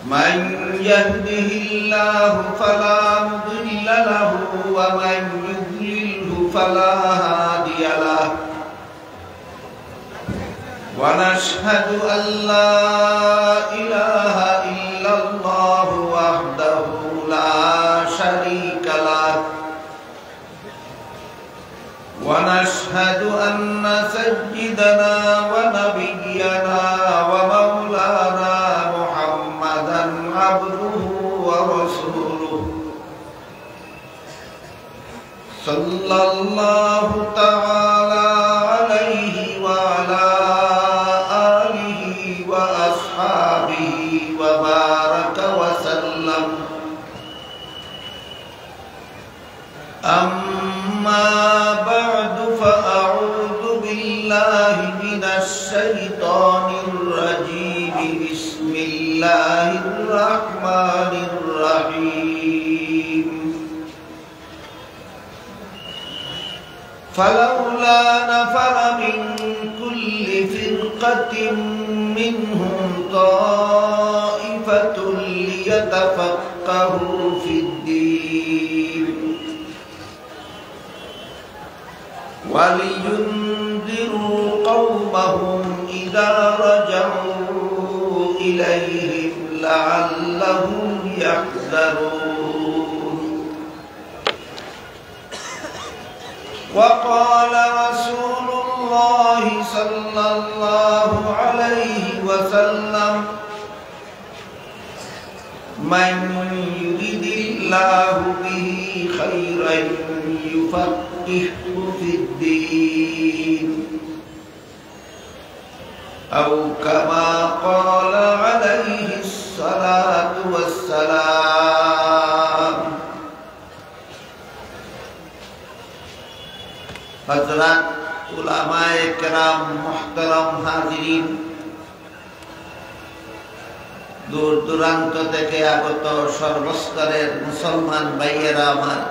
من يهده الله فلا مضل له ومن يضلله فلا هادي له ونشهد أن لا إله إلا الله وحده لا شريك له ونشهد أن سيدنا ونبينا ومولانا محمدا عبده ورسوله صلى الله تعالى عليه وعلى آله وأصحابه وبارك وسلم أما بعد فأعوذ بالله من الشيطان الرجيم بسم الله الرحمن الرحيم فلولا نفر من كل فرقة منهم طائفة ليتفقهوا في الدين ولينذروا قومهم إذا رجعوا إليهم لعلهم يحذرون وقال رسول الله صلى الله عليه وسلم من يرد الله به خيرا يفقهه في الدين أو كما قال عليه الصلاة والسلام हज़रत उलमाए किराम मुहतरम हाज़िरीन दूर दूरान्त থেকে আগত সর্বস্তরের মুসলমান ভাইয়েরা আমার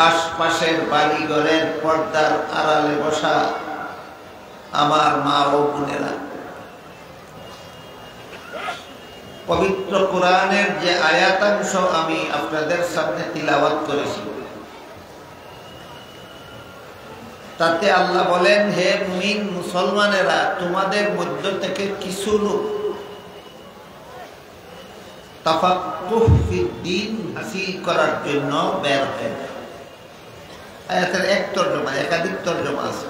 আশপাশের বাড়িঘরের পর্দার আড়ালে বসা আমার মা ও বোনেরা পবিত্র কোরআনের যে আয়াতাংশ আমি আপনাদের সামনে তিলাওয়াত করেছি তাতে আল্লাহ বলেন হে মুমিন মুসলমানেরা তোমাদের মধ্য থেকে কিছু লোক তাফাক্কুহ ফিদ্দীন হাসিল করার জন্য বের হয়। আয়াতের এক তরজমা একাধিক তরজমা আছে,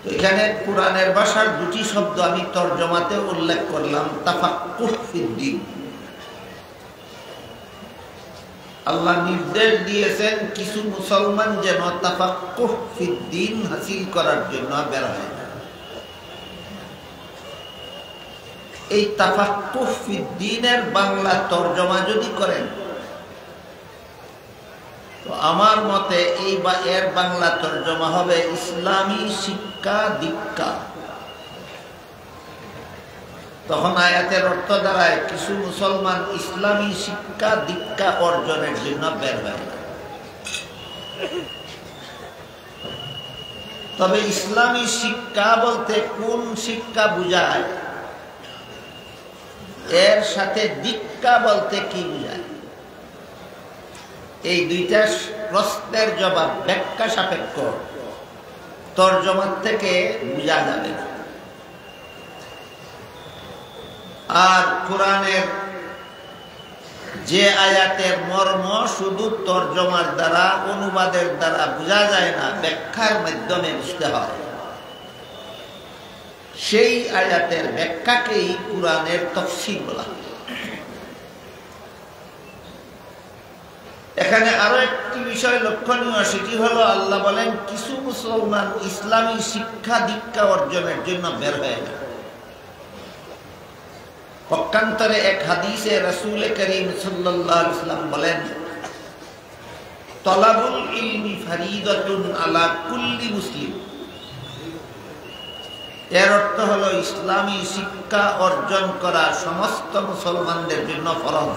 তো এখানে কোরআনের ভাষার দুটি শব্দ আমি তরজমাতে উল্লেখ করলাম। তাফাক্কুহ ফিদ্দীন, আল্লাহ নির্দেশ দিয়েছেন কিছু মুসলমান যেন তাফাক্কুহ ফিদ্দীন হাসিল করার জন্য বের হয়। এই তাফাক্কুহ ফিদ্দীনের বাংলা তরজমা যদি করেন তো আমার মতে এই বা এর বাংলা তরজমা হবে ইসলামী শিক্ষা দীক্ষা। তখন আয়াতের অর্থ দাঁড়ায় কিছু মুসলমান ইসলামী শিক্ষা দীক্ষা অর্জনের জন্য বের হয়। তবে ইসলামী শিক্ষা বলতে কোন শিক্ষা বোঝায়, এর সাথে দীক্ষা বলতে কি বোঝায়, এই দুইটা প্রশ্নের জবাব ব্যাখ্যা সাপেক্ষ তরজমার থেকে বোঝা যাবে না। আর কোরআনের যে আয়াতের মর্ম শুধু তরজমার দ্বারা অনুবাদের দ্বারা বোঝা যায় না, ব্যাখ্যার মাধ্যমে বুঝতে হয়। সেই আয়াতের ব্যাখ্যাকেই কোরআনের তাফসীর বলা হয়। এখানে আরো একটি বিষয় লক্ষণীয়, সেটি হলো আল্লাহ বলেন কিছু মুসলমান ইসলামী শিক্ষা দীক্ষা অর্জনের জন্য বের হয় না। পক্ষান্তরে এক হাদিসে রাসূল করিম সাল্লাল্লাহু আলাইহি ওয়াসাল্লাম বলেন তলাবুল ইলমি ফরিদাতুন আলা কুল্লি মুসলিম। এর অর্থ হলো ইসলামী শিক্ষা অর্জন করা সমস্ত মুসলমানদের জন্য ফরজ।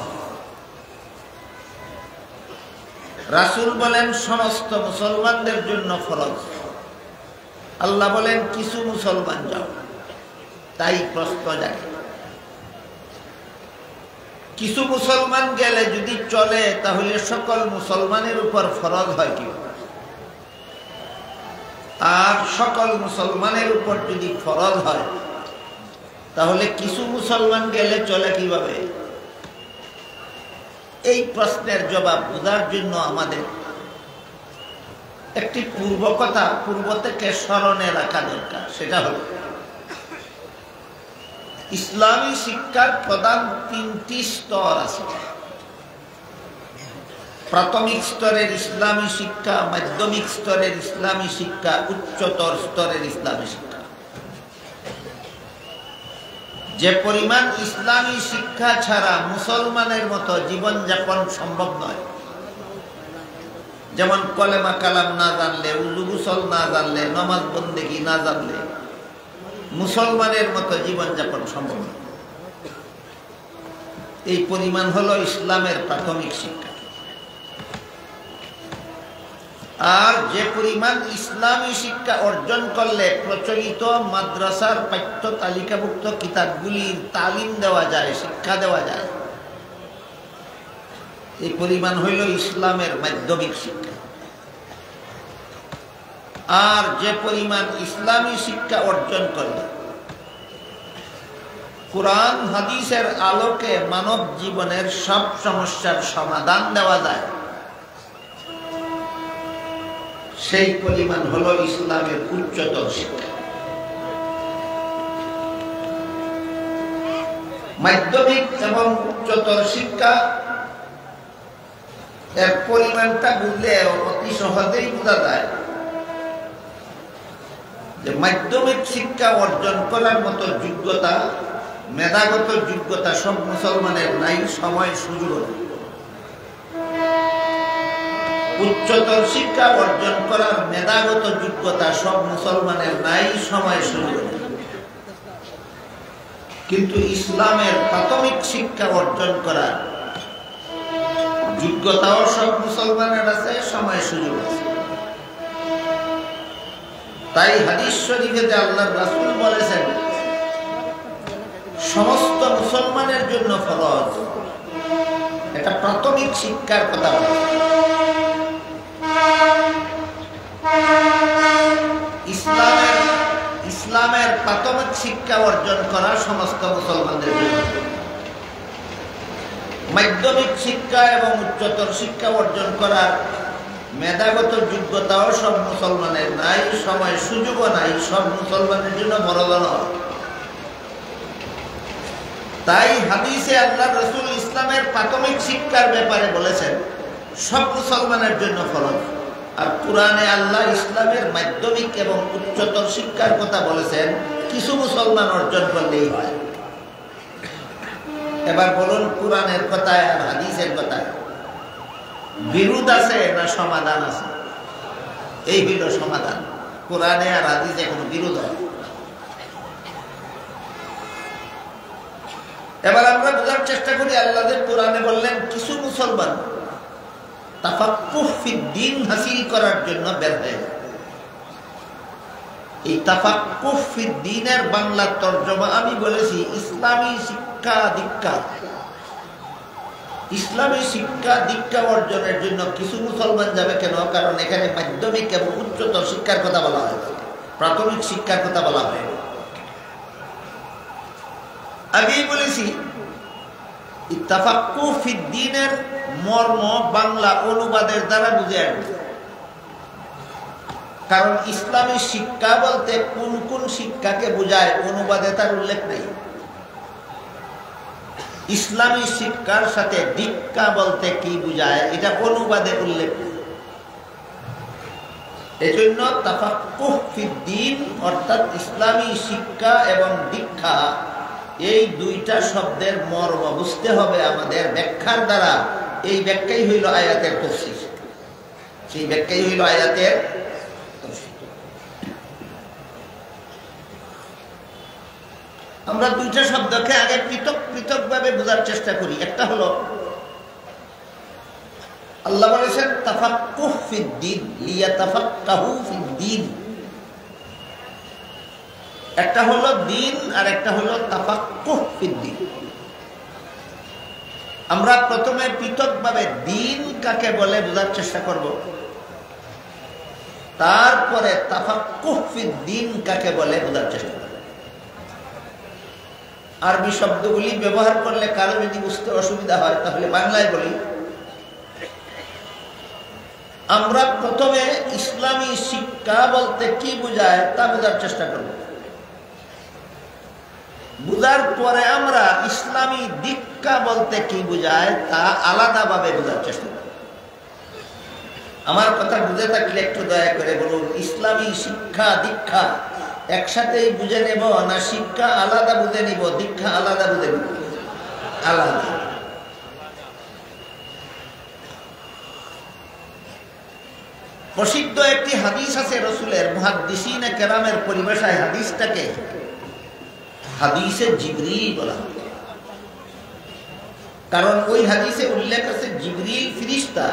রাসূল বলেন সমস্ত মুসলমানদের জন্য ফরজ। আল্লাহ বলেন কিছু মুসলমান যাও, তাই প্রশ্ন জাগে কিছু মুসলমান গেলে যদি চলে তাহলে সকল মুসলমানের উপর ফরজ হয় কি? আর সকল মুসলমানের উপর যদি ফরজ হয় তাহলে কিছু মুসলমান গেলে চলে কিভাবে? এই প্রশ্নের জবাব বোঝার জন্য আমাদের একটি পূর্ব থেকে স্মরণে রাখা দরকার। সেটা হলো ইসলামী শিক্ষার প্রধান তিনটি স্তর আছে। প্রাথমিক স্তরের ইসলামী শিক্ষা, মাধ্যমিক স্তরের ইসলামী শিক্ষা, উচ্চতর স্তরের ইসলামী শিক্ষা। যে পরিমাণ ইসলামী শিক্ষা ছাড়া মুসলমানের মতো জীবনযাপন সম্ভব নয়, যেমন কলেমা কালাম না জানলে, উযু গোসল না জানলে, নামাজ বন্দেগী না জানলে মুসলমানের মতো জীবনযাপন সম্ভব নয়। এই পরিমাণ হলো ইসলামের প্রাথমিক শিক্ষা। আর যে পরিমাণ ইসলামী শিক্ষা অর্জন করলে প্রচলিত মাদ্রাসার পাঠ্য তালিকাভুক্ত কিতাবগুলির তালিম দেওয়া যায়, শিক্ষা দেওয়া যায়, এই পরিমাণ হইল ইসলামের মাধ্যমিক শিক্ষা। আর যে পরিমাণ ইসলামী শিক্ষা অর্জন করলে কুরআন হাদিসের আলোকে মানব জীবনের সব সমস্যার সমাধান দেওয়া যায়, সেই পরিমাণ হলো ইসলামের উচ্চতর শিক্ষা। মাধ্যমিক এবং উচ্চতর শিক্ষা এর পরিমাণটা বুঝলে অতি সহজেই বোঝা যায় যে মাধ্যমিক শিক্ষা অর্জন করার মতো যোগ্যতা, মেধাগত যোগ্যতা সব মুসলমানের নাই, সময় সুযোগ নেই। উচ্চতর শিক্ষা অর্জন করার মেধাগত যোগ্যতা সব মুসলমানের নাই, সময় সুযোগ নেই। কিন্তু ইসলামের প্রাথমিক শিক্ষা অর্জন করার যোগ্যতাও সব মুসলমানের আছে, সময় সুযোগ আছে। তাই হাদিস শরীফে যে আল্লাহর রাসূল বলেছেন সমস্ত মুসলমানের জন্য ফরজ, এটা প্রাথমিক শিক্ষার কথা বলে। ইসলামের প্রাথমিক শিক্ষা অর্জন করা সমস্ত মুসলমানদের জন্য। মাধ্যমিক শিক্ষা এবং উচ্চতর শিক্ষা অর্জন করার মেধাগত যোগ্যতাও সব মুসলমানের নাই, সময় সুযোগও নাই, সব মুসলমানের জন্য ফরজ নয়। তাই হাদিসে আল্লাহর রাসূল ইসলামের প্রাথমিক শিক্ষার ব্যাপারে বলেছেন সব মুসলমানের জন্য ফরজ। আর কুরআনে আল্লাহ ইসলামের মাধ্যমিক এবং উচ্চতর শিক্ষার কথা বলেছেন কিছু মুসলমান অর্জন করলেই হয়। এবার বলুন, কুরআনের কথায় আর হাদিসের কথায় বিরোধ আছে না সমাধান আছে? এই হইল সমাধান। কুরআনে আর হাদিসে কোনো বিরোধ হয়। এবার আমরা বোঝার চেষ্টা করি, আল্লাহ যে কুরআনে বললেন কিছু মুসলমান তাফাক্কুহ ফিদ্দীন হাসিল করার জন্য বের হয়ে যায়। এই তাফাক্কুহ ফিদ্দীনের বাংলা তরজমা আমি বলেছি ইসলামী শিক্ষা দীক্ষা। ইসলামী শিক্ষা দীক্ষা অর্জনের জন্য কিছু মুসলমান যাবে কেন? কারণ এখানে মাধ্যমিক এবং উচ্চতর শিক্ষার কথা বলা হয়, প্রাথমিক শিক্ষার কথা বলা হয়। আগেই বলেছি তাফাক্কুহ ফিদ্দীনের মর্ম বাংলা অনুবাদের দ্বারা বুঝে আসবে। কারণ ইসলামী শিক্ষা বলতে কোন কোন শিক্ষাকে বোঝায় অনুবাদে তার উল্লেখ নেই। ইসলামী শিক্ষার সাথে দীক্ষা বলতে কি বোঝায় এটা অনুবাদে উল্লেখ নেই। এজন্য তাফাক্কুহ ফিদ্দীন অর্থাৎ ইসলামী শিক্ষা এবং দীক্ষা, এই দুইটা শব্দের মর্ম বুঝতে হবে আমাদের ব্যাখ্যার দ্বারা। এই ব্যাখ্যাই হইল আয়াতের তাফসীর, সেই ব্যাখ্যাই হইল আয়াতের তাফসীর। আমরা দুইটা শব্দকে আগে পৃথক পৃথক ভাবে বোঝার চেষ্টা করি। একটা হলো আল্লাহ বলেছেন তাফাক্কুহ ফিদ্দীন, লিয়াতাফাক্কাহু ফিদ্দীন। একটা হলো দিন আর একটা হলো তাফাক্কুহ ফিদ্দীন। আমরা প্রথমে পৃথকভাবে দিন কাকে বলে বোঝার চেষ্টা করব, তারপরে তাফাক্কুহ ফিদ্দীন কাকে বলে বোঝার চেষ্টা করব। আরবি শব্দগুলি ব্যবহার করলে কারো যদি বুঝতে অসুবিধা হয় তাহলে বাংলায় বলি। আমরা প্রথমে ইসলামী শিক্ষা বলতে কি বোঝায় তা বোঝার চেষ্টা করব, বুঝার পরে আমরা ইসলামী দীক্ষা বলতে কি বোঝায় তা আলাদাভাবে বোঝার চেষ্টা করব। আমার কথা বুঝে থাকলে একটু দয়া করে বলুন, ইসলামী শিক্ষা দীক্ষা একসাথেই বুঝে নেব না শিক্ষা আলাদা বুঝে নিব, দীক্ষা আলাদা বুঝে নিব? আলাদা। প্রসিদ্ধ একটি হাদিস আছে রাসূলের, মুহাদ্দিসিনে কেরামের পরিভাষায় হাদিসটাকে হাদিসে জিবরিল বলা হয়। কারণ ওই হাদিসে উল্লেখ আছে জিবরিল ফেরেশতা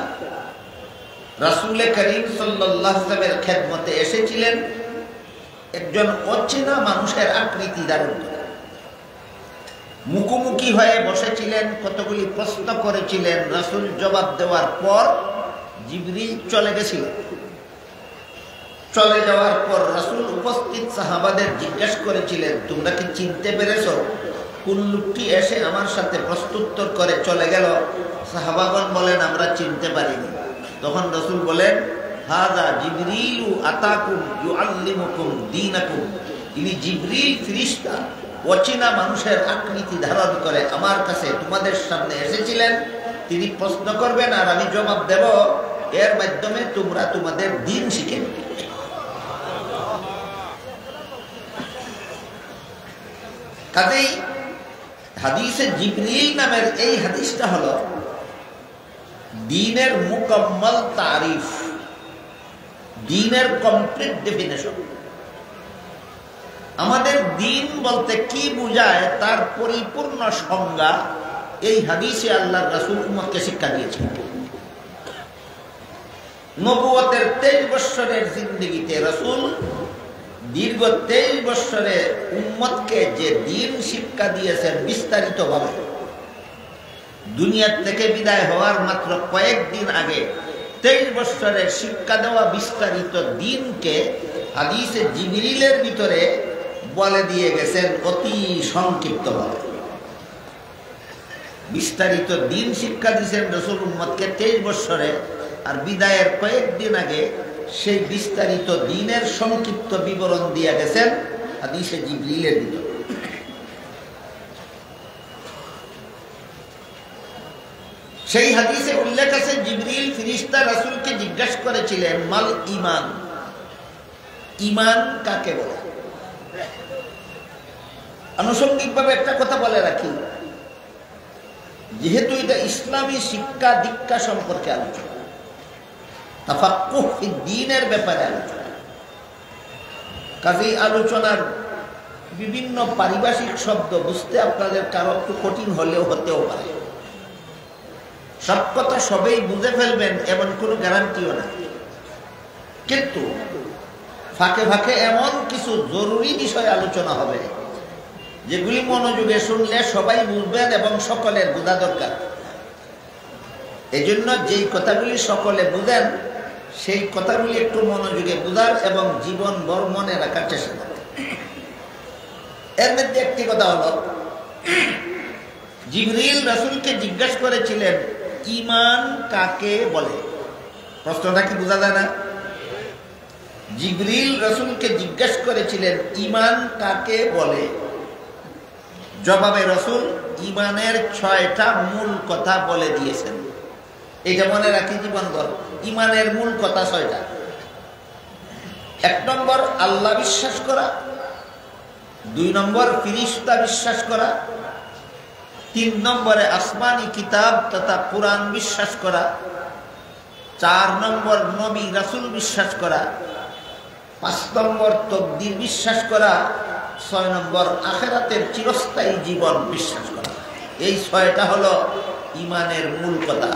রাসূল করিম সাল্লাল্লাহু আলাইহি ওয়াসাল্লামের খেদমতে এসেছিলেন একজন অচেনা মানুষের আকৃতি ধারণ করে। মুখোমুখি হয়ে বসেছিলেন, কতগুলি প্রশ্ন করেছিলেন। রাসূল জবাব দেওয়ার পর জিবরিল চলে গেছিলেন। চলে যাওয়ার পর রাসূল উপস্থিত সাহাবাদের জিজ্ঞাসা করেছিলেন, তোমরা কি চিনতে পেরেছো কোন লোকটি এসে আমার সাথে প্রশ্নোত্তর করে চলে গেল? সাহাবাগণ বলেন, আমরা চিনতে পারিনি। তখন রাসূল বলেন, হাযা জিবরিলু আতাকুম ইউআল্লিমুকুম দীনাকুম। ইনি জিবরিল ফেরেশতা অচেনা মানুষের আকৃতি ধারণ করে আমার কাছে তোমাদের সামনে এসেছিলেন। তিনি প্রশ্ন করবেন আর আমি জবাব দেব, এর মাধ্যমে তোমরা তোমাদের দ্বীন শিখে নেবে। কাজেই হাদিসে জিবরিল নামের এই হাদিসটা হলো দ্বীনের মুকম্মল তারিফ, দ্বীনের কমপ্লিট ডেফিনেশন। আমাদের দ্বীন বলতে কি বোঝায় তার পরিপূর্ণ সংজ্ঞা এই হাদিসে আল্লাহর রাসূল উম্মতকে শিক্ষা দিয়েছেন। নবুয়তের 23 বছরের জিন্দেগিতে রাসূল দীর্ঘ 23 বছরে উম্মতকে যে দ্বীন শিক্ষা দিয়েছেন বিস্তারিতভাবে, দুনিয়ার থেকে বিদায় হওয়ার মাত্র কয়েকদিন আগে 23 বছরের শিক্ষা দেওয়া বিস্তারিত দ্বীনকে হাদিসে জিবরিলের ভিতরে বলে দিয়ে গেছেন অতি সংক্ষিপ্তভাবে। বিস্তারিত দ্বীন শিক্ষা দিয়েছেন রাসূল উম্মতকে 23 বছরে, আর বিদায়ের কয়েকদিন আগে সেই বিস্তারিত দ্বীনের সংক্ষিপ্ত বিবরণ দিয়ে গেছেন হাদিসে জিবরিলের ভিতরে। সেই হাদিসে উল্লেখ আছে জিবরিল ফেরেশতা রাসূলকে জিজ্ঞাসা করেছিলেন, মাল ঈমান, ঈমান কাকে বলে? আনুষঙ্গিকভাবে একটা কথা বলে রাখি, যেহেতু এটা ইসলামী শিক্ষা দীক্ষা সম্পর্কে আলোচনা, তাফাক্কুহ ফিদ্দীনের ব্যাপারে আলোচনা, কাজেই আলোচনার বিভিন্ন পারিভাষিক শব্দ বুঝতে আপনাদের কারো একটু কঠিন হলেও হতেও পারে। সব কথা সবেই বুঝে ফেলবেন এমন কোনো গ্যারান্টিও না, কিন্তু ফাঁকে ফাঁকে এমন কিছু জরুরি বিষয় আলোচনা হবে যেগুলি মনোযোগে শুনলে সবাই বুঝবেন এবং সকলের বোঝা দরকার। এই জন্য যেই কথাগুলি সকলে বুঝেন সেই কথাগুলি একটু মনোযোগে বুঝার এবং জীবন ভর মনে রাখার চেষ্টা করেন। এর মধ্যে একটি কথা হলো, জিবরিল রাসূলকে জিজ্ঞাসা করেছিলেন ঈমান কাকে বলে। প্রশ্নটা কি বোঝা যায় না? জিবরিল রাসূলকে জিজ্ঞাসা করেছিলেন ঈমান কাকে বলে। জবাবে রাসূল ঈমানের 6টা মূল কথা বলে দিয়েছেন। এটা মনে রাখি জীবনভর, ঈমানের মূল কথা 6টা। 1 নম্বর আল্লাহ বিশ্বাস করা, 2 নম্বর ফেরেশতা বিশ্বাস করা, 3 নম্বরে আসমানি কিতাব তথা কুরআন বিশ্বাস করা, 4 নম্বর নবী রাসূল বিশ্বাস করা, 5 নম্বর তকদীর বিশ্বাস করা, 6 নম্বর আখিরাতের চিরস্থায়ী জীবন বিশ্বাস করা। এই 6টা হলো ঈমানের মূল কথা।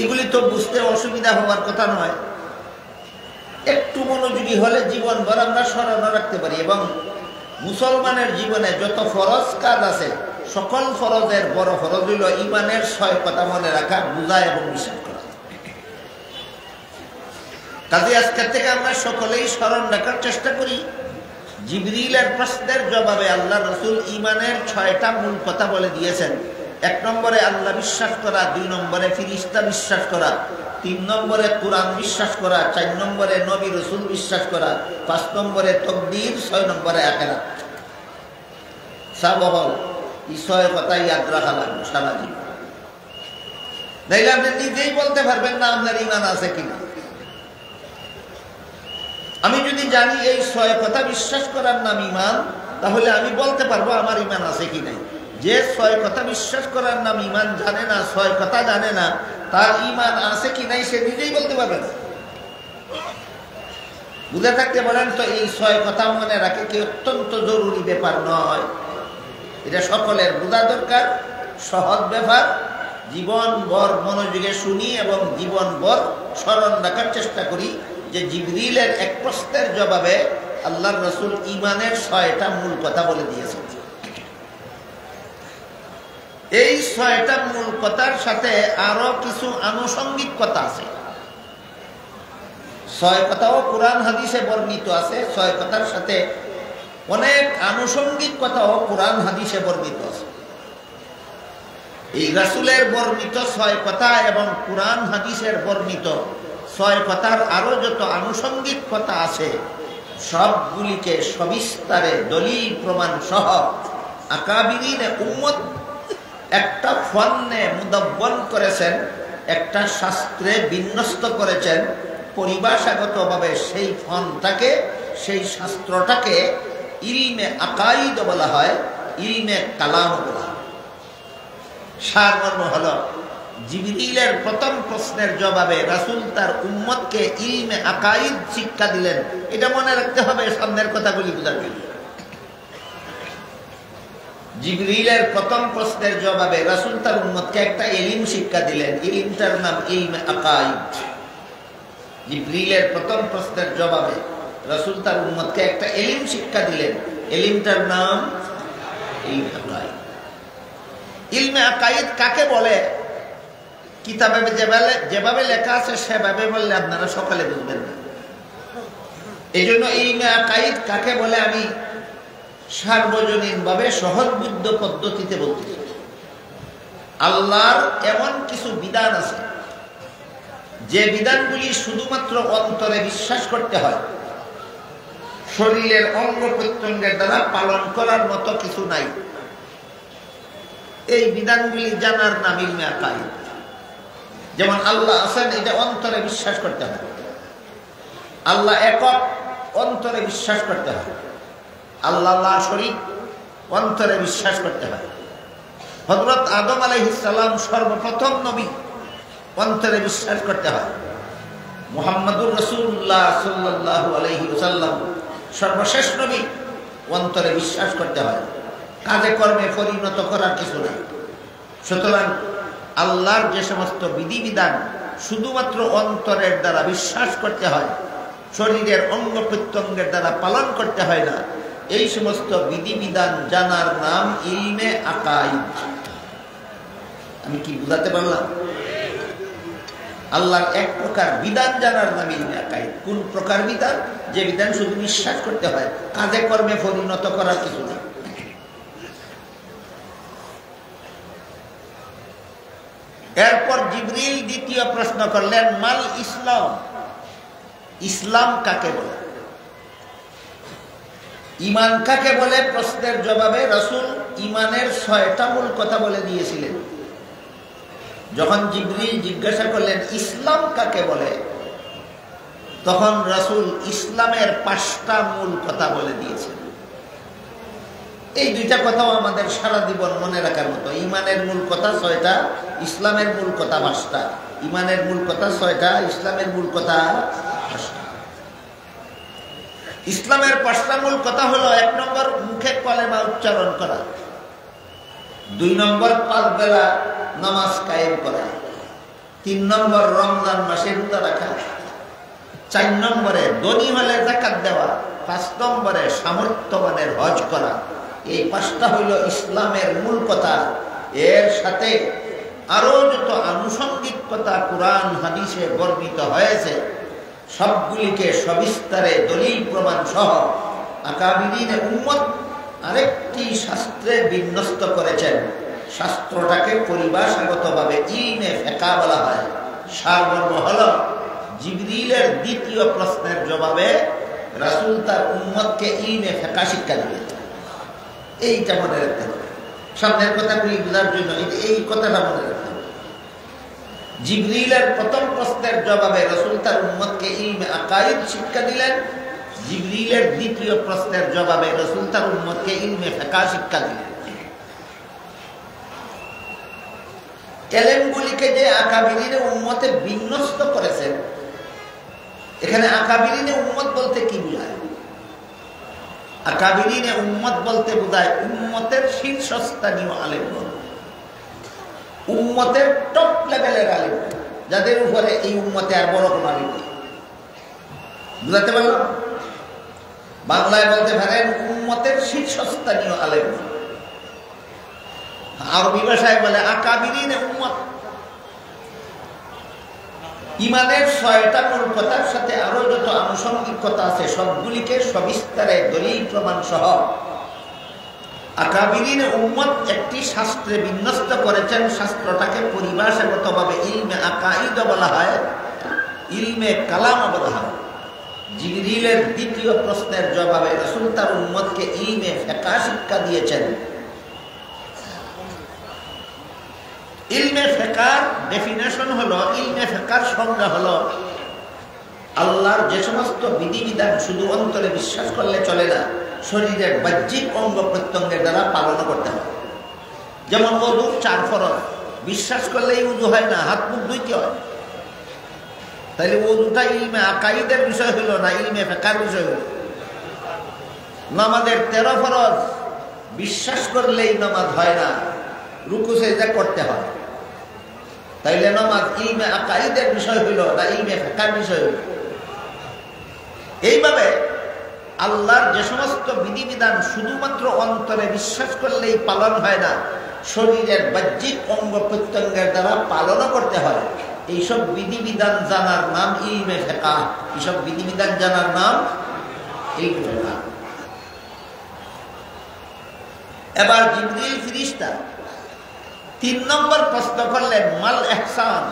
এগুলি তো বুঝতে অসুবিধা হওয়ার কথা নয়। একটু মনোযোগী হলে জীবনভর আমরা স্মরণ রাখতে পারি। এবং মুসলমানের জীবনে যত ফরজ কাজ আছে সকল ফরজের বড় ফরজ হইল ইমানের 6 কথা মনে রাখা, বুঝা এবং বিশ্বাস করা। কাজে আজকের থেকে আমরা সকলেই স্মরণ রাখার চেষ্টা করি। জিবরিলের প্রশ্নের জবাবে আল্লাহ রসুল ইমানের 6টা মূল কথা বলে দিয়েছেন। 1 নম্বরে আল্লাহ বিশ্বাস করা, 2 নম্বরে ফিরিস্তা বিশ্বাস করা, 3 নম্বরে কুরআন বিশ্বাস করা, 4 নম্বরে নবী রসুল বিশ্বাস করা, 5 নম্বরে তকদীর, 6 নম্বরে আখিরাত। সাবহল এই 6 কথা ইয়াদ রাখা লাগবে সারা জীবন। নাইলে আপনি নিজেই বলতে পারবেন না আপনার ইমান আছে কিনা। আমি যদি জানি এই 6 কথা বিশ্বাস করার নাম ইমান, তাহলে আমি বলতে পারবো আমার ইমান আছে কি নাই। যে 6 কথা বিশ্বাস করার নাম ইমান জানে না, 6 কথা জানে না, তার ইমান আছে কি নাই সে নিজেই বলতে পারবে না। বুঝে থাকতে বলেন তো এই 6 কথা মনে রাখে কি অত্যন্ত জরুরি ব্যাপার নয়। এটা সকলের বোঝা দরকার, সহজ ব্যাপার। জীবনভর মনোযোগে শুনি এবং জীবনভর স্মরণ রাখার চেষ্টা করি যে জিবরিলের এক প্রশ্নের জবাবে আল্লাহর রাসূল ইমানের 6টা মূল কথা বলে দিয়েছেন। এই 6টা মূল কথার সাথে আরো কিছু আনুষঙ্গিক কথা আছে। 6 কথাও কোরআন হাদিসে বর্ণিত আছে, 6 কথার সাথে অনেক আনুষঙ্গিক কথাও কোরআন হাদিসে বর্ণিত আছে। এই রাসূলের বর্ণিত 6 কথা এবং কোরআন হাদিসের বর্ণিত 6 কথার আরো যত আনুষঙ্গিক কথা আছে সবগুলিকে সবিস্তারে দলিল প্রমাণ সহ আকাবিরিনে উম্মত একটা ফন্নে মুদাব্বন করেছেন, একটা শাস্ত্রে বিন্যস্ত করেছেন। পরিভাষাগতভাবে সেই ফন্নটাকে, সেই শাস্ত্রটাকে ইলমে আকাইদ বলা হয়, ইলমে কালাম বলা হয়। সারমর্ম হলো জিবরিলের প্রথম প্রশ্নের জবাবে রাসূল তার উম্মতকে ইলমে আকাইদ শিক্ষা দিলেন। এটা মনে রাখতে হবে সামনের কথাগুলি বোঝার জন্য। জিবরিলের প্রথম প্রশ্নের জবাবে রাসূল তার উম্মতকে একটা ইলম শিক্ষা দিলেন, ইলমটার নাম ইলমে আকাইদ। জিবরিলের প্রথম প্রশ্নের জবাবে রাসূল তার উম্মতকে একটা ইলম শিক্ষা দিলেন, ইলমটার নাম ইলমে আকাইদ। ইলমে আকাইদ কাকে বলে? কিতাবে যেভাবে লেখা আছে সেভাবে বললে আপনারা সকালে বুঝবেন না। এই জন্য ইলমে আকাইদ কাকে বলে আমি সার্বজনীনভাবে সহজবুদ্ধ পদ্ধতিতে বলতেছি। আল্লাহর এমন কিছু বিধান আছে যে বিধানগুলি শুধুমাত্র অন্তরে বিশ্বাস করতে হয়, শরীরের অঙ্গ প্রত্যঙ্গের দ্বারা পালন করার মতো কিছু নাই। এই বিধানগুলি জানার নাম ইলমে আকাইদ। যেমন আল্লাহ আছেন, এটা অন্তরে বিশ্বাস করতে হয়। আল্লাহ একক, অন্তরে বিশ্বাস করতে হয়। আল্লাহ লা শরীক, অন্তরে বিশ্বাস করতে হয়। হযরত আদম আলাইহিস সালাম সর্বপ্রথম নবী, অন্তরে বিশ্বাস করতে হয়। মুহাম্মদুর রাসূলুল্লাহ সাল্লাল্লাহু আলাইহি ওয়াসাল্লাম সর্বশেষ নবী, অন্তরে বিশ্বাস করতে হয়। কাজে কর্মে পরিণত করার কিছু নেই। সুতরাং আল্লাহর যে সমস্ত বিধিবিধান শুধুমাত্র অন্তরের দ্বারা বিশ্বাস করতে হয়, শরীরের অঙ্গ প্রত্যঙ্গের দ্বারা পালন করতে হয় না, এই সমস্ত বিধিবিধান জানার নাম ইলমে আকাইদ। আমি কি বুঝাতে পারলাম? আল্লাহর এক প্রকার বিধান জানার নাম ইলমে আকাইদ। কোন প্রকার বিধান? যে বিধান শুধু বিশ্বাস করতে হয়, কাজে কর্মে পরিণত করার কিছু নেই। এরপর জিবরিল দ্বিতীয় প্রশ্ন করলেন, মাল ইসলাম, ইসলাম কাকে বলে, ইমান কাকে বলে? প্রশ্নের জবাবে রাসূল ইমানের 6টা মূল কথা বলে দিয়েছিলেন। যখন জিবরিল জিজ্ঞাসা করলেন ইসলাম কাকে বলে, তখন রাসূল ইসলামের 5টা মূল কথা বলে দিয়েছেন। এই 2টা কথাও আমাদের সারা জীবন মনে রাখার মতো। ইমানের মূল কথা 6টা, ইসলামের মূল কথা 5টা। ইমানের মূল কথা 6টা, ইসলামের মূল কথা 5টা। ইসলামের 5টা মূল কথা হলো, 1 নম্বর মুখে কলেমা উচ্চারণ করা, 2 নম্বর 5 বেলা নামাজ কায়েম করা, 3 নম্বর রমজান মাসে রোজা রাখা, 4 নম্বরে ধনী হলে যাকাত দেওয়া, 5 নম্বরে সামর্থ্যবানের হজ করা। এই 5টা হইল ইসলামের মূল কথা। এর সাথে আরো যত আনুষঙ্গিক কথা কুরআন হাদিসে বর্ণিত হয়েছে সবগুলিকে সবিস্তারে দলিল প্রমাণ সহ আকাবিরিনে উম্মত আরেকটি শাস্ত্রে বিন্যস্ত করেছেন। শাস্ত্রটাকে পরিভাষাগতভাবে ইলমে ফিকহ বলা হয়। সারমর্ম হল জিবরিলের দ্বিতীয় প্রশ্নের জবাবে রাসূল তার উম্মতকে ইলমে ফিকহ শিক্ষা দিয়েছেন। এইটা মনে রাখতে হবে। সামনের কথাগুলি বোঝার জন্য এই কথাটা মনে রাখতে হবে। জিবরিলের প্রথম প্রশ্নের জবাবে রাসূল তার উম্মতকে ইলমে আকাইদ শিক্ষা দিলেন। জিবরিলের দ্বিতীয় প্রশ্নের জবাবে রাসূল তার উম্মতকে ইলমে ফিকহ শিক্ষা দিলেন। এলেমগুলিকে যে আকাবিরিনে উম্মতে বিন্যস্ত করেছেন, এখানে আকাবিরিনে উম্মত বলতে কি বোঝায়? আকাবিরিনে উম্মত বলতে বোঝায় উম্মতের শীর্ষস্থানীয় আলেমগণ, উম্মতের টপ লেভেলের আলেম, যাদের উপরে এই উম্মতে আর বড় কোনো আলেম নেই। বুঝাতে পারলাম? বাংলায় বলতে পারেন উম্মতের শীর্ষস্থানীয় আলেমগণ। আরবি ভাষায় বলে আকাবিরিনে উম্মত। ইমানের 6টা মূল কথার সাথে আরো যত আনুষঙ্গিক কথা আছে সবগুলিকে সবিস্তারে দলিল প্রমাণ সহ আকাবিরিনে উম্মত একটি শাস্ত্রে বিন্যস্ত করেছেন। শাস্ত্রটাকে পরিভাষাগতভাবে ইলমে আকাইদ বলা হয়, ইলমে কালাম বলা হয়। জিবরিলের দ্বিতীয় প্রশ্নের জবাবে রাসূল তার উম্মতকে ইলমে ফিকহ শিক্ষা দিয়েছেন। ইলমে ফিকহর ডেফিনেশন হলো, ইলমে ফিকহর সংজ্ঞা হলো আল্লাহর যে সমস্ত বিধিবিধান শুধু অন্তরে বিশ্বাস করলে চলে না, শরীরের বাহ্যিক অঙ্গ প্রত্যঙ্গের দ্বারা পালন করতে হয়। যেমন ওযুর 4 ফরজ, বিশ্বাস করলেই ওযু হয় না, হাত মুখ ধুইতে হয়। তাহলে ওযুটা ইলমে আকাইদের বিষয় হলো না, ইলমে ফিকহর বিষয় হলো। নামাজের 13 ফরজ, বিশ্বাস করলেই নামাজ হয় না, রুকু সিজদা করতে হয়। তাইলে নামাজ ইলমে আকাইদের বিষয় হইল না, ইলমে ফিকহর বিষয় হইল। এইভাবে আল্লাহর যে সমস্ত বিধিবিধান শুধুমাত্র অন্তরে বিশ্বাস করলেই পালন হয় না, শরীরের বাহ্যিক অঙ্গ প্রত্যঙ্গের দ্বারা পালনও করতে হয়, এইসব বিধিবিধান জানার নাম ইলমে ফিকহ। এইসব বিধিবিধান জানার নাম ইলমে ফিকহ। এবার জিবরিল ফেরেশতা 3 নম্বর প্রশ্ন করলেন, মাল ইহসান।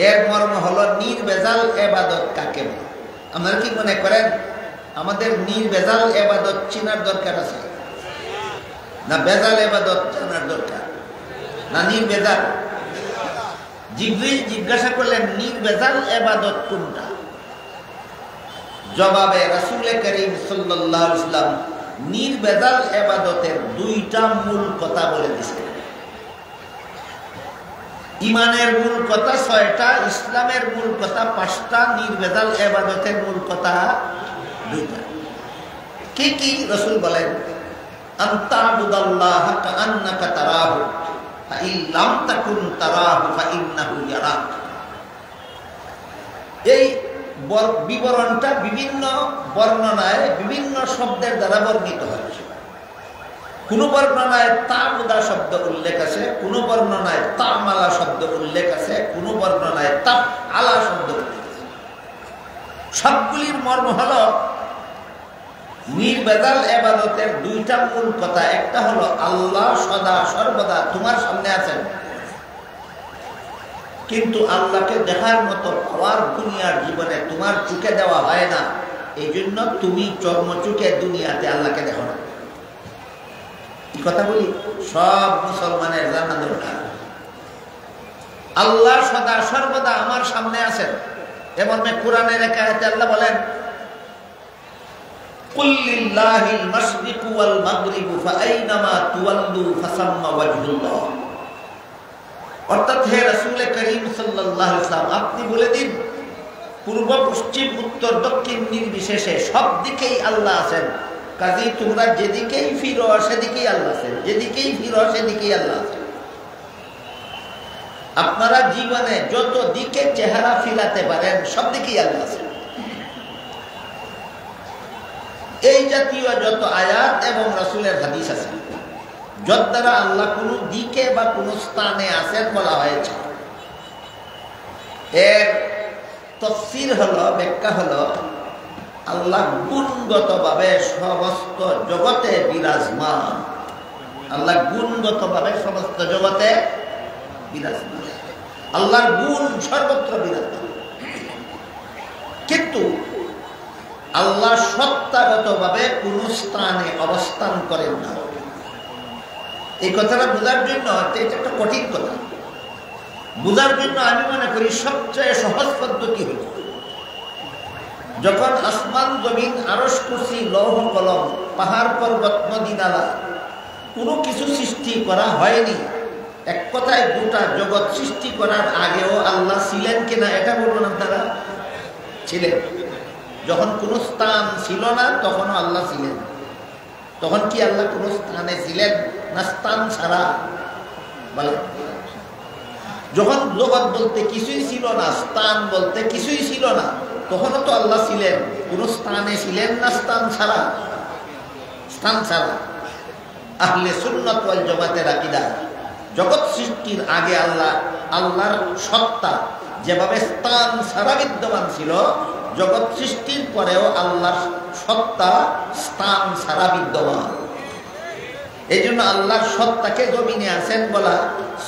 এর মর্ম হলো নির্ভেজাল ইবাদত কাকে বলে? আপনারা কি মনে করেন আমাদের নির্ভেজাল ইবাদত চিনার দরকার আছে না ভেজাল ইবাদত জানার দরকার? না নির্ভেজাল? জিবরিল জিজ্ঞাসা করলেন নির্ভেজাল ইবাদত কোনটা? জবাবে রাসূল করিম সাল্লাল্লাহু আলাইহি ওয়াসাল্লাম নির্ভেজাল ইবাদতের 2টা মূল কথা বলে দিয়েছেন। ইমানের মূল কথা 6টা, ইসলামের মূল কথা 5টা, নির্ভেজাল ইবাদতের মূল কথা 2টা। কি কি রাসূল বলেন? আনতাবুদাল্লাহ কাআন্নাকা তারাহু ফাইন লাম তাকুন তারাহু ফাইন্নাহু ইয়ারাক। এই বিবরণটা বিভিন্ন বর্ণনায় বিভিন্ন শব্দের দ্বারা বর্ণিত হয়েছে। কোন বর্ণনায় তাবুদা শব্দ উল্লেখ আছে, কোন বর্ণনায় তামালা শব্দ উল্লেখ আছে, কোন বর্ণনায় তাপ আলা শব্দ উল্লেখ আছে। সবগুলির মর্ম হলো নির্ভেজাল ইবাদতের 2টা মূল কথা। একটা হলো আল্লাহ সদা সর্বদা তোমার সামনে আছেন, কিন্তু আল্লাহকে দেখার মতো পাওয়ার দুনিয়ার জীবনে তোমার চোখে দেওয়া হয় না। এই জন্য তুমি চর্মচোখে দুনিয়াতে আল্লাহকে দেখো না। এই কথা বলি সব মুসলমানের জানা দরকার। আল্লাহ সদা সর্বদা আমার সামনে আছেন। এমন কোরআনের এক আয়াতে আল্লাহ বলেন, কুল লিল্লাহিল মাশরিকু ওয়াল মাগরিবু ফাআইনামা তুওয়াল্লু ফাসাম্মা ওয়াজহুল্লাহ। অর্থাৎ হে রাসূল করিম সাল্লাল্লাহু আলাইহি ওয়াসাল্লাম, আপনি বলে দিন পূর্ব পশ্চিম উত্তর দক্ষিণ নির্বিশেষে সব দিকেই আল্লাহ আছেন। কাজেই তোমরা যেদিকেই ফিরো সেদিকেই আল্লাহ আছেন, যেদিকেই ফিরো সেদিকেই আল্লাহ আছেন। আপনারা জীবনে যত দিকে চেহারা ফিরাতে পারেন সব দিকেই আল্লাহ আছে। এই জাতীয় যত আয়াত এবং রাসূলের হাদিস আছে, যত দ্বারা আল্লাহ কোন দিকে বা কোন স্থানে আছেন বলা হয়েছে, এর তাফসীর হলো, ব্যাখ্যা হলো, আল্লাহ গুণগতভাবে সমস্ত জগতে বিরাজমান। আল্লাহ গুণগতভাবে সমস্ত জগতে বিরাজমান। আল্লাহর গুণ সর্বত্র বিরাজমান। কিন্তু আল্লাহ সত্তাগতভাবে কোন স্থানে অবস্থান করেন না। এই কথাটা বোঝার জন্য, এটা একটা কঠিন কথা, বোঝার জন্য আমি মনে করি সবচেয়ে সহজ পদ্ধতি হল, যখন আসমান জমিন আরশ কুরসি লৌহ কলম পাহাড় পর্বত নদী নালা কোনো কিছু সৃষ্টি করা হয়নি, এক কথায় গোটা জগৎ সৃষ্টি করার আগেও আল্লাহ ছিলেন কিনা এটা বলুন আপনারা? ছিলেন। যখন কোনো স্থান ছিল না তখনও আল্লাহ ছিলেন। তখন কি আল্লাহ কোনো স্থানে ছিলেন না স্থান ছাড়া? বলে যখন জগৎ বলতে কিছুই ছিল না, স্থান বলতে কিছুই ছিল না, তখনও তো আল্লাহ ছিলেন। কোন স্থানে ছিলেন না স্থান ছাড়া? স্থান ছাড়া। আহলে সুন্নাত ওয়াল জামাতের আকীদা, জগৎ সৃষ্টির আগে আল্লাহর সত্তা যেভাবে স্থান ছাড়া বিদ্যমান ছিল, জগৎ সৃষ্টির পরেও আল্লাহর সত্তা স্থান ছাড়া বিদ্যমান। এই জন্য আল্লাহর সত্তাকে জমিনে আছেন বলা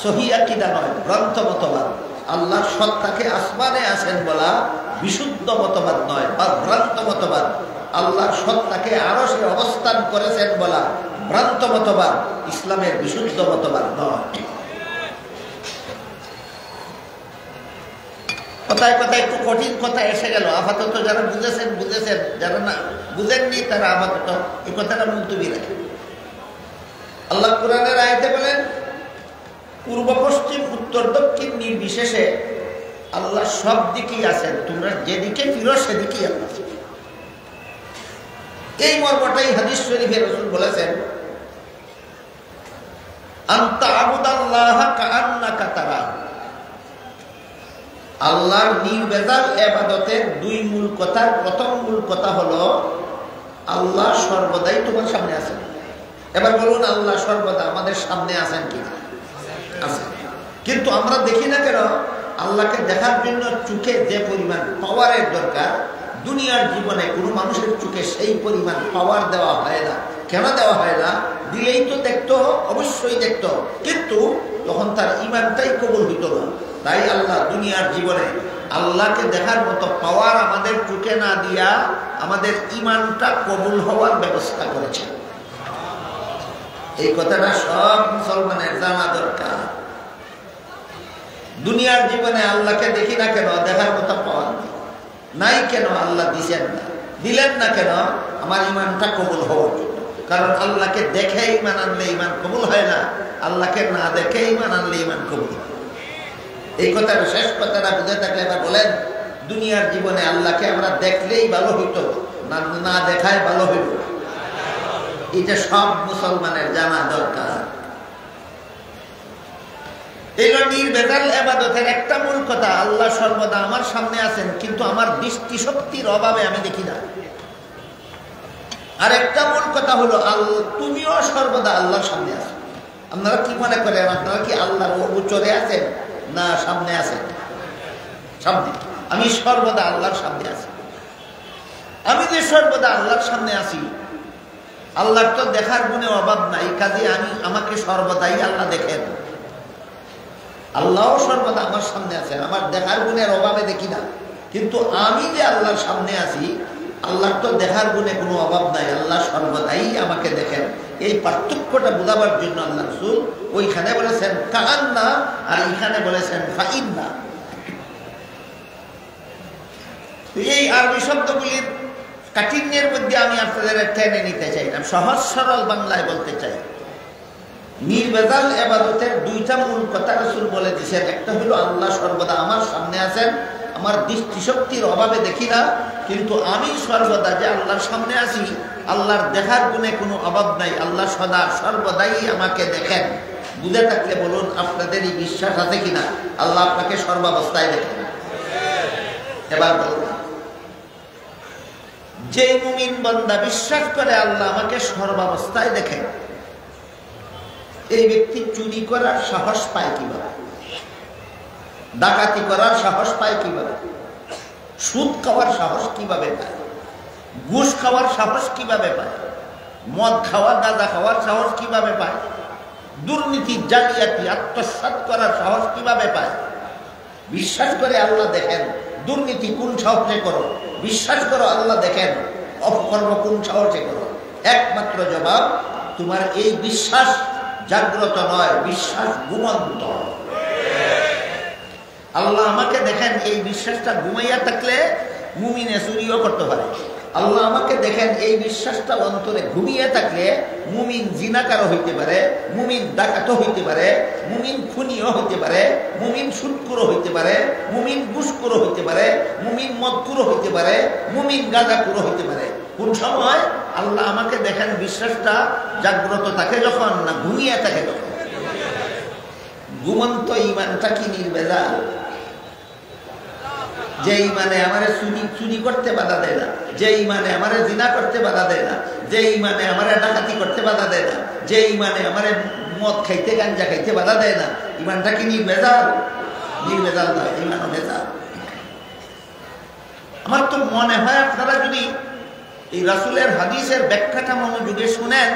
সহিহ আকীদা নয়, গ্রন্থ মতবাদ। আল্লাহর সত্তাকে আসমানে আছেন বলা বিশুদ্ধ মতবাদ নয় বা ভ্রান্ত মতবাদ। আল্লাহর সত্তাকে আরশে অবস্থান করেছেন বলা ভ্রান্ত মতবাদ, ইসলামের বিশুদ্ধ মতবাদ নয়। কথায় কথায় একটু কঠিন কথা এসে গেল। আপাতত যারা বুঝেছেন বুঝেছেন, যারা না বুঝেননি তারা আপাতত এই কথাটা মুলতবি রাখেন। আল্লাহ কোরআনের আয়াতে বলেন, পূর্ব পশ্চিম উত্তর দক্ষিণ নির্বিশেষে আল্লাহ সব দিকেই আছেন, তোমরা যেদিকে ফিরো সেদিকেই আল্লাহ আছেন। এই মর্মটাই হাদিস শরীফে রাসূল বলেছেন, আনতা আবুদাল্লাহ কাআন্নাকা তারাহু। আল্লাহর নির্বেজাল ইবাদতের দুই মূল কথা। প্রথম মূল কথা হলো আল্লাহ সর্বদাই তোমার সামনে আছেন। এবার বলুন, আল্লাহ সর্বদা আমাদের সামনে আছেন কিনা? আছেন। কিন্তু আমরা দেখি না কেন? আল্লাহকে দেখার জন্য চোখে যে পরিমাণ পাওয়ারের দরকার, দুনিয়ার জীবনে কোনো মানুষের চোখে সেই পরিমাণ পাওয়ার দেওয়া হয় না। কেন দেওয়া হয় না? দিলেই তো দেখতো, অবশ্যই দেখতো, কিন্তু তখন তার ঈমানটাই কবুল হইত না। তাই আল্লাহ দুনিয়ার জীবনে আল্লাহকে দেখার মতো পাওয়ার আমাদের চোখে না দিয়া আমাদের ঈমানটা কবুল হওয়ার ব্যবস্থা করেছে। এই কথাটা সব মুসলমানের জানা দরকার। দুনিয়ার জীবনে আল্লাহকে দেখি না কেন? দেখার মতো পাওয়ার নাই কেন? আল্লাহ দিছেন না, দিলেন না কেন? আমার ঈমানটা কবুল হওয়ার জন্য। কারণ আল্লাহকে দেখে ঈমান আনলে ঈমান কবুল হয় না, আল্লাহকে না দেখে ঈমান আনলে ঈমান কবুল হয়। এই কথার শেষ কথাটা বুঝে থাকলে এবার বলেন, দুনিয়ার জীবনে আল্লাহকে আমরা দেখলেই ভালো হইতো, না দেখায় ভালো হইত? এটা সব মুসলমানের জানা দরকার। এই নির্বেজাল ইবাদতের একটা মূল কথা, আল্লাহ সর্বদা আমার সামনে আছেন, কিন্তু আমার দৃষ্টি শক্তির অভাবে আমি দেখি না। আর একটা মূল কথা হলো তুমিও সর্বদা আল্লাহর সামনে আছো। আপনারা কি মনে করেন? আপনারা কি আল্লাহর উপরে আছেন না সামনে আছেন? সামনে। আমি সর্বদা আল্লাহর সামনে আছি। আমি যে সর্বদা আল্লাহর সামনে আছি, আল্লাহর তো দেখার গুণে অভাব নাই, কাজে আমাকে সর্বদাই আল্লাহ দেখেন। আল্লাহও সর্বদা আমার সামনে আছেন, আমার দেখার গুণের অভাবে দেখি না, কিন্তু আমি যে আল্লাহর সামনে আছি, আল্লাহর তো দেখার গুণে কোনো অভাব নাই, আল্লাহ সর্বদাই আমাকে দেখেন। এই পার্থক্যটা বোঝাবার জন্য আল্লাহ রাসূল ওইখানে বলেছেন কাআন্না, আর এখানে বলেছেন ফাইন্না। এই আরবি শব্দগুলির কাঠিন্যের মধ্যে আমি আপনাদের টেনে নিতে চাই না, সহজ সরল বাংলায় বলতে চাই। নির্বেজাল ইবাদতের দুইটা মূল কথা রাসূল বলে দিয়েছেন। একটা হলো আল্লাহ সর্বদা আমার সামনে আছেন, আমার দৃষ্টিশক্তির অভাবে দেখি না, কিন্তু আমি সর্বদা যে আল্লাহর সামনে আছি, আল্লাহর দেখার গুণে কোনো অভাব নাই, আল্লাহ সর্বদাই আমাকে দেখেন। বুঝে থাকলে বলুন আপনাদের এই বিশ্বাস আছে কিনা আল্লাহ আপনাকে সর্বাবস্থায় দেখেন? এবার বলুন, যে মুমিন বান্দা বিশ্বাস করে আল্লাহ আমাকে সর্বাবস্থায় দেখেন, এই ব্যক্তি চুরি করার সাহস পায় কিভাবে? ডাকাতি করার সাহস পায় কিভাবে? সুদ খাওয়ার সাহস কিভাবে পায়? ঘুষ খাওয়ার সাহস কিভাবে পায়? মদ খাওয়া, গাঁজা খাওয়ার সাহস কিভাবে পায়? দুর্নীতি, জালিয়াতি, আত্মসাৎ করার সাহস কিভাবে পায়? বিশ্বাস করে আল্লাহ দেখেন, দুর্নীতি কোন সাহসে করো? বিশ্বাস করো আল্লাহ দেখেন, অপকর্ম কোন সাহসে করো? একমাত্র জবাব, তোমার এই বিশ্বাস জাগ্রত নয়, বিশ্বাস ঘুমন্ত। আল্লাহ আমাকে দেখেন, এই বিশ্বাসটা ঘুমাইয়া থাকলে মুমিনে চুরিও করতে পারে। আল্লাহ আমাকে দেখেন, এই বিশ্বাসটা অন্তরে ঘুমিয়ে থাকলে মুমিন জিনাকারও হইতে পারে, মুমিন ডাকাতও হইতে পারে, মুমিন খুনিও হইতে পারে, মুমিন সুদখোরও হইতে পারে, মুমিন ঘুষখোরও হইতে পারে, মুমিন মদখোরও হইতে পারে, মুমিন গাঁজাখোরও হইতে পারে। কোন সময়? আল্লাহ আমাকে দেখেন বিশ্বাসটা জাগ্রত থাকে যখন, না ঘুমিয়ে থাকে যখন। ঘুমন্ত ইমানটা কি নির্ভেজাল? যে ইমানে আমারে চুরি করতে বাধা দেয় না, যে ইমানে আমারে জিনা করতে বাধা দেয় না, যে ইমানে আমারে ডাকাতি করতে বাধা দেয় না, যে ইমানে আমারে মদ খাইতে, গাঞ্জা খাইতে বাধা দেয় না, ইমানটা কি নির্ভেজাল? নির্ভেজাল নয়, ইমান ভেজাল। আমার তো মনে হয় আপনারা যদি এই রাসূলের হাদিসের ব্যাখ্যাটা মনোযোগে শুনেন,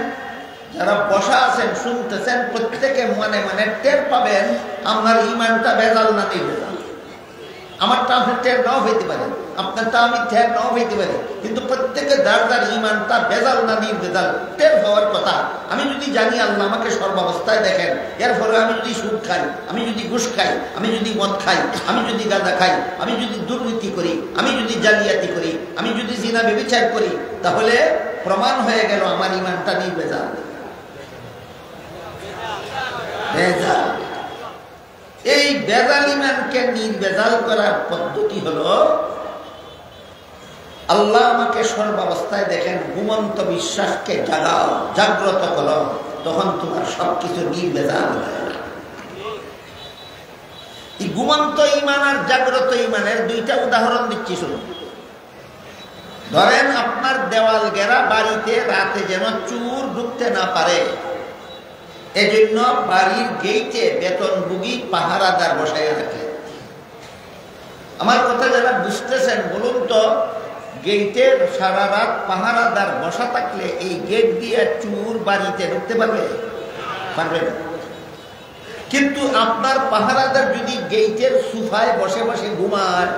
যারা বসা আছেন শুনতেছেন, প্রত্যেকে মনে মনে টের পাবেন আমার ইমানটা ভেজাল না নির্ভেজাল। আমারটা আপনার টের নাও হইতে পারে, আপনারটা আমি টের নাও হইতে পারে, কিন্তু প্রত্যেকে যার যার ইমানটা ভেজাল না নির্ভেজাল টের হওয়ার কথা। আমি যদি জানি আল্লাহ আমাকে সর্বাবস্থায় দেখেন, এর ফলে আমি যদি সুদ খাই, আমি যদি ঘুষ খাই, আমি যদি মদ খাই, আমি যদি গাঁজা খাই, আমি যদি দুর্নীতি করি, আমি যদি জালিয়াতি করি, আমি যদি জিনা ব্যভিচার করি, তাহলে প্রমাণ হয়ে গেল আমার ইমানটা নির্ভেজাল। ভেজাল। এই বেজাল ইমানকে নির্ভেজাল করার পদ্ধতি হলো, আল্লাহ আমাকে সর্বাবস্থায় দেখেন, ঘুমন্ত বিশ্বাসকে জাগাও, জাগ্রত করো, তখন তোমার সবকিছু নির্ভেজাল হয়। এই ঘুমন্ত ইমান আর জাগ্রত ইমানের দুইটা উদাহরণ দিচ্ছি শুনুন। ধরেন আপনার দেওয়াল ঘেরা বাড়িতে রাতে যেন চোর ঢুকতে না পারে, এজন্য বাড়ির গেইটে বেতনভোগী পাহারাদার বসায় রাখে। আমার কথা যারা বুঝতেছেন বলুন তো, গেইটের সারা রাত পাহারাদার বসা থাকলে এই গেট দিয়ে চোর বাড়িতে ঢুকতে পারবে? পারবে না। কিন্তু আপনার পাহারাদার যদি গেইটের সোফায় বসে বসে ঘুমায়,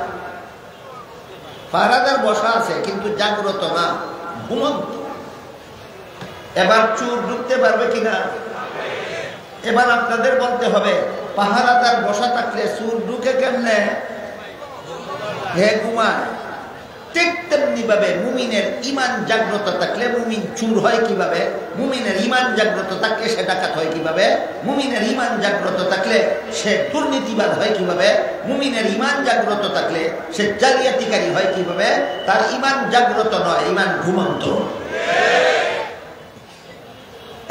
পাহারাদার বসা আছে কিন্তু জাগ্রত না, ঘুমন্ত, এবার চোর ঢুকতে পারবে কিনা? এবার আপনাদের বলতে হবে, পাহারাদার বসা থাকলে চোর ঢুকে কেমনে? হে ঘুমায়। ঠিক তেমনি ভাবে মুমিনের ইমান জাগ্রত থাকলে মুমিন চোর হয় কিভাবে? মুমিনের ইমান জাগ্রত থাকলে সে ডাকাত হয় কিভাবে? মুমিনের ইমান জাগ্রত থাকলে সে দুর্নীতিবাদ হয় কিভাবে? মুমিনের ইমান জাগ্রত থাকলে সে জালিয়াতিকারী হয় কিভাবে? তার ইমান জাগ্রত নয়, ইমান ঘুমন্ত।